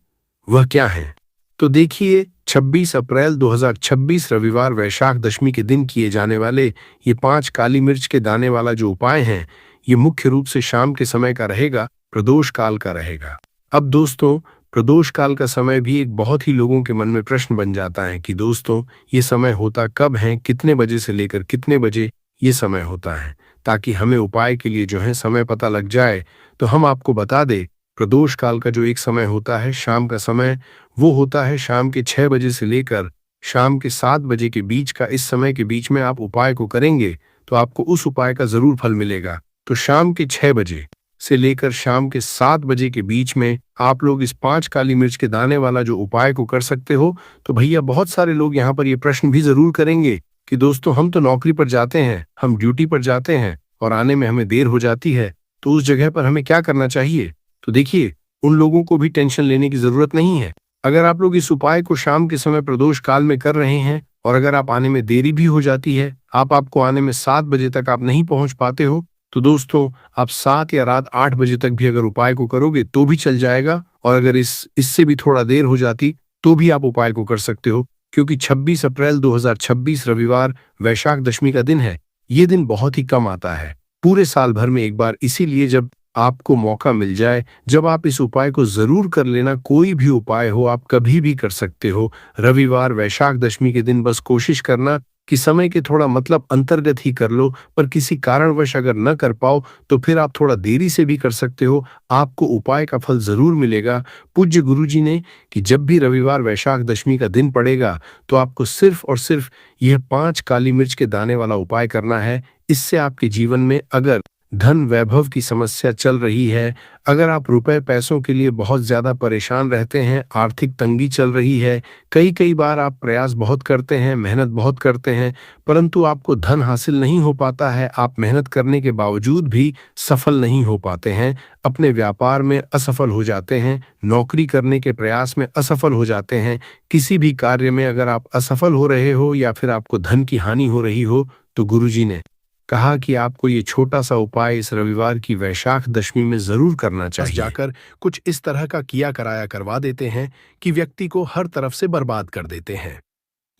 वह क्या है। तो देखिए, 26 अप्रैल 2026 रविवार वैशाख दशमी के दिन किए जाने वाले ये 5 काली मिर्च के दाने वाला जो उपाय हैं, ये मुख्य रूप से शाम के समय का रहेगा, प्रदोष काल का रहेगा। अब दोस्तों, प्रदोष काल का समय भी एक बहुत ही लोगों के मन में प्रश्न बन जाता है कि दोस्तों ये समय होता कब है, कितने बजे से लेकर कितने बजे ये समय होता है, ताकि हमें उपाय के लिए जो है समय पता लग जाए। तो हम आपको बता दें, प्रदोष काल का जो एक समय होता है शाम का समय, वो होता है शाम के 6 बजे से लेकर शाम के 7 बजे के बीच का। इस समय के बीच में आप उपाय को करेंगे तो आपको उस उपाय का जरूर फल मिलेगा। तो शाम के 6 बजे से लेकर शाम के 7 बजे के बीच में आप लोग इस 5 काली मिर्च के दाने वाला जो उपाय को कर सकते हो। तो भैया बहुत सारे लोग यहाँ पर ये प्रश्न भी जरूर करेंगे कि दोस्तों हम तो नौकरी पर जाते हैं, हम ड्यूटी पर जाते हैं और आने में हमें देर हो जाती है, तो उस जगह पर हमें क्या करना चाहिए। तो देखिए, उन लोगों को भी टेंशन लेने की जरूरत नहीं है। अगर आप लोग इस उपाय को शाम के समय प्रदोष काल में कर रहे हैं और अगर आप आने में देरी भी हो जाती है, आपको आने में 7 बजे तक आप नहीं पहुंच पाते हो, तो दोस्तों आप 7 या रात 8 बजे तक भी अगर उपाय को करोगे तो भी चल जाएगा। और अगर इससे भी थोड़ा देर हो जाती तो भी आप उपाय को कर सकते हो, क्योंकि 26 अप्रैल 2026 रविवार वैशाख दशमी का दिन है। ये दिन बहुत ही कम आता है पूरे साल भर में एक बार, इसीलिए जब आपको मौका मिल जाए, जब आप इस उपाय को जरूर कर लेना। कोई भी उपाय हो आप कभी भी कर सकते हो। रविवार वैशाख दशमी के दिन बस कोशिश करना कि समय के थोड़ा अंतर्गत ही कर लो, पर किसी कारणवश अगर न कर पाओ तो फिर आप थोड़ा देरी से भी कर सकते हो, आपको उपाय का फल जरूर मिलेगा। पूज्य गुरुजी ने कि जब भी रविवार वैशाख दशमी का दिन पड़ेगा तो आपको सिर्फ और सिर्फ यह 5 काली मिर्च के दाने वाला उपाय करना है। इससे आपके जीवन में अगर धन वैभव की समस्या चल रही है, अगर आप रुपए पैसों के लिए बहुत ज्यादा परेशान रहते हैं, आर्थिक तंगी चल रही है, कई बार आप प्रयास बहुत करते हैं, मेहनत बहुत करते हैं, परंतु आपको धन हासिल नहीं हो पाता है, आप मेहनत करने के बावजूद भी सफल नहीं हो पाते हैं, अपने व्यापार में असफल हो जाते हैं, नौकरी करने के प्रयास में असफल हो जाते हैं, किसी भी कार्य में अगर आप असफल हो रहे हो या फिर आपको धन की हानि हो रही हो, तो गुरुजी ने कहा कि आपको ये छोटा सा उपाय इस रविवार की वैशाख दशमी में जरूर करना चाहिए। जाकर कुछ इस तरह का किया कराया करवा देते हैं कि व्यक्ति को हर तरफ से बर्बाद कर देते हैं।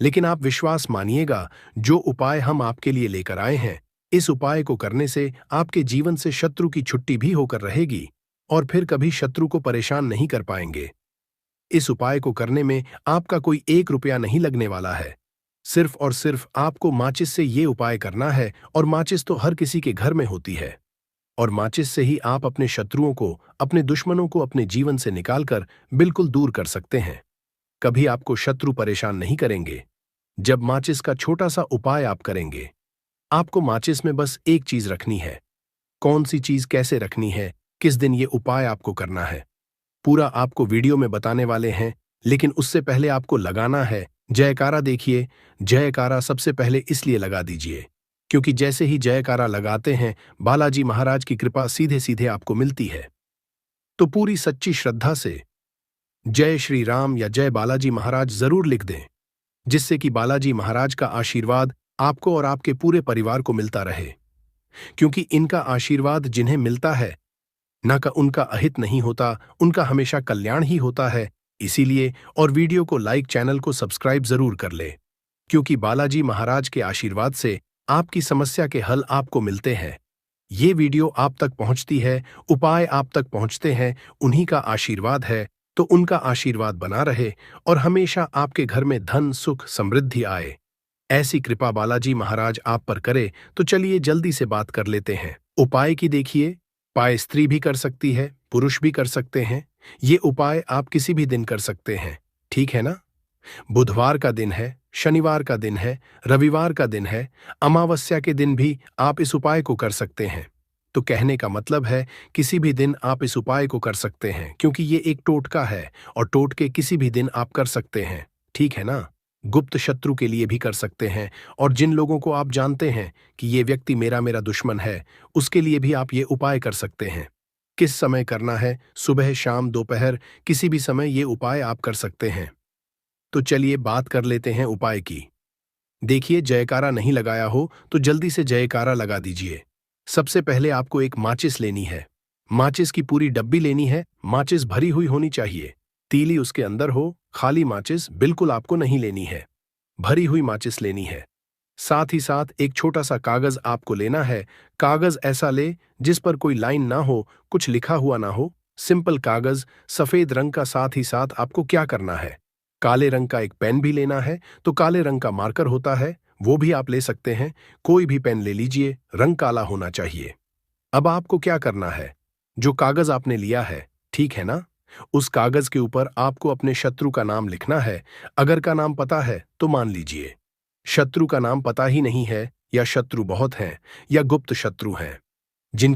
लेकिन आप विश्वास मानिएगा, जो उपाय हम आपके लिए लेकर आए हैं, इस उपाय को करने से आपके जीवन से शत्रु की छुट्टी भी होकर रहेगी और फिर कभी शत्रु को परेशान नहीं कर पाएंगे। इस उपाय को करने में आपका कोई 1 रुपया नहीं लगने वाला है। सिर्फ और सिर्फ आपको माचिस से ये उपाय करना है, और माचिस तो हर किसी के घर में होती है, और माचिस से ही आप अपने शत्रुओं को, अपने दुश्मनों को अपने जीवन से निकालकर बिल्कुल दूर कर सकते हैं। कभी आपको शत्रु परेशान नहीं करेंगे जब माचिस का छोटा सा उपाय आप करेंगे। आपको माचिस में बस एक चीज रखनी है। कौन सी चीज कैसे रखनी है, किस दिन ये उपाय आपको करना है, पूरा आपको वीडियो में बताने वाले हैं। लेकिन उससे पहले आपको लगाना है जयकारा। देखिए, जयकारा सबसे पहले इसलिए लगा दीजिए क्योंकि जैसे ही जयकारा लगाते हैं, बालाजी महाराज की कृपा सीधे सीधे आपको मिलती है। तो पूरी सच्ची श्रद्धा से जय श्री राम या जय बालाजी महाराज जरूर लिख दें, जिससे कि बालाजी महाराज का आशीर्वाद आपको और आपके पूरे परिवार को मिलता रहे। क्योंकि इनका आशीर्वाद जिन्हें मिलता है, न का उनका अहित नहीं होता, उनका हमेशा कल्याण ही होता है। इसीलिए और वीडियो को लाइक, चैनल को सब्सक्राइब जरूर कर ले, क्योंकि बालाजी महाराज के आशीर्वाद से आपकी समस्या के हल आपको मिलते हैं। ये वीडियो आप तक पहुंचती है, उपाय आप तक पहुंचते हैं, उन्हीं का आशीर्वाद है, तो उनका आशीर्वाद बना रहे और हमेशा आपके घर में धन, सुख, समृद्धि आए। ऐसी कृपा बालाजी महाराज आप पर करे। तो चलिए जल्दी से बात कर लेते हैं उपाय की। देखिए, उपाय स्त्री भी कर सकती है, पुरुष भी कर सकते हैं। ये उपाय आप किसी भी दिन कर सकते हैं, ठीक है ना? बुधवार का दिन है, शनिवार का दिन है, रविवार का दिन है, अमावस्या के दिन भी आप इस उपाय को कर सकते हैं। तो कहने का मतलब है किसी भी दिन आप इस उपाय को कर सकते हैं, क्योंकि ये एक टोटका है और टोटके किसी भी दिन आप कर सकते हैं, ठीक है ना? गुप्त शत्रु के लिए भी कर सकते हैं, और जिन लोगों को आप जानते हैं कि ये व्यक्ति मेरा मेरा दुश्मन है, उसके लिए भी आप ये उपाय कर सकते हैं। किस समय करना है? सुबह, शाम, दोपहर, किसी भी समय ये उपाय आप कर सकते हैं। तो चलिए बात कर लेते हैं उपाय की। देखिए, जयकारा नहीं लगाया हो तो जल्दी से जयकारा लगा दीजिए। सबसे पहले आपको एक माचिस लेनी है। माचिस की पूरी डब्बी लेनी है। माचिस भरी हुई होनी चाहिए, तीली उसके अंदर हो। खाली माचिस बिल्कुल आपको नहीं लेनी है, भरी हुई माचिस लेनी है। साथ ही साथ एक छोटा सा कागज आपको लेना है। कागज ऐसा ले जिस पर कोई लाइन ना हो, कुछ लिखा हुआ ना हो, सिंपल कागज, सफेद रंग का। साथ ही साथ आपको क्या करना है, काले रंग का एक पेन भी लेना है। तो काले रंग का मार्कर होता है, वो भी आप ले सकते हैं। कोई भी पेन ले लीजिए, रंग काला होना चाहिए। अब आपको क्या करना है, जो कागज आपने लिया है, ठीक है ना, उस कागज के ऊपर आपको अपने शत्रु का नाम लिखना है। अगर का नाम पता है तो मान लीजिए, शत्रु का नाम पता ही नहीं है, या शत्रु बहुत हैं, या गुप्त शत्रु हैं, जिनके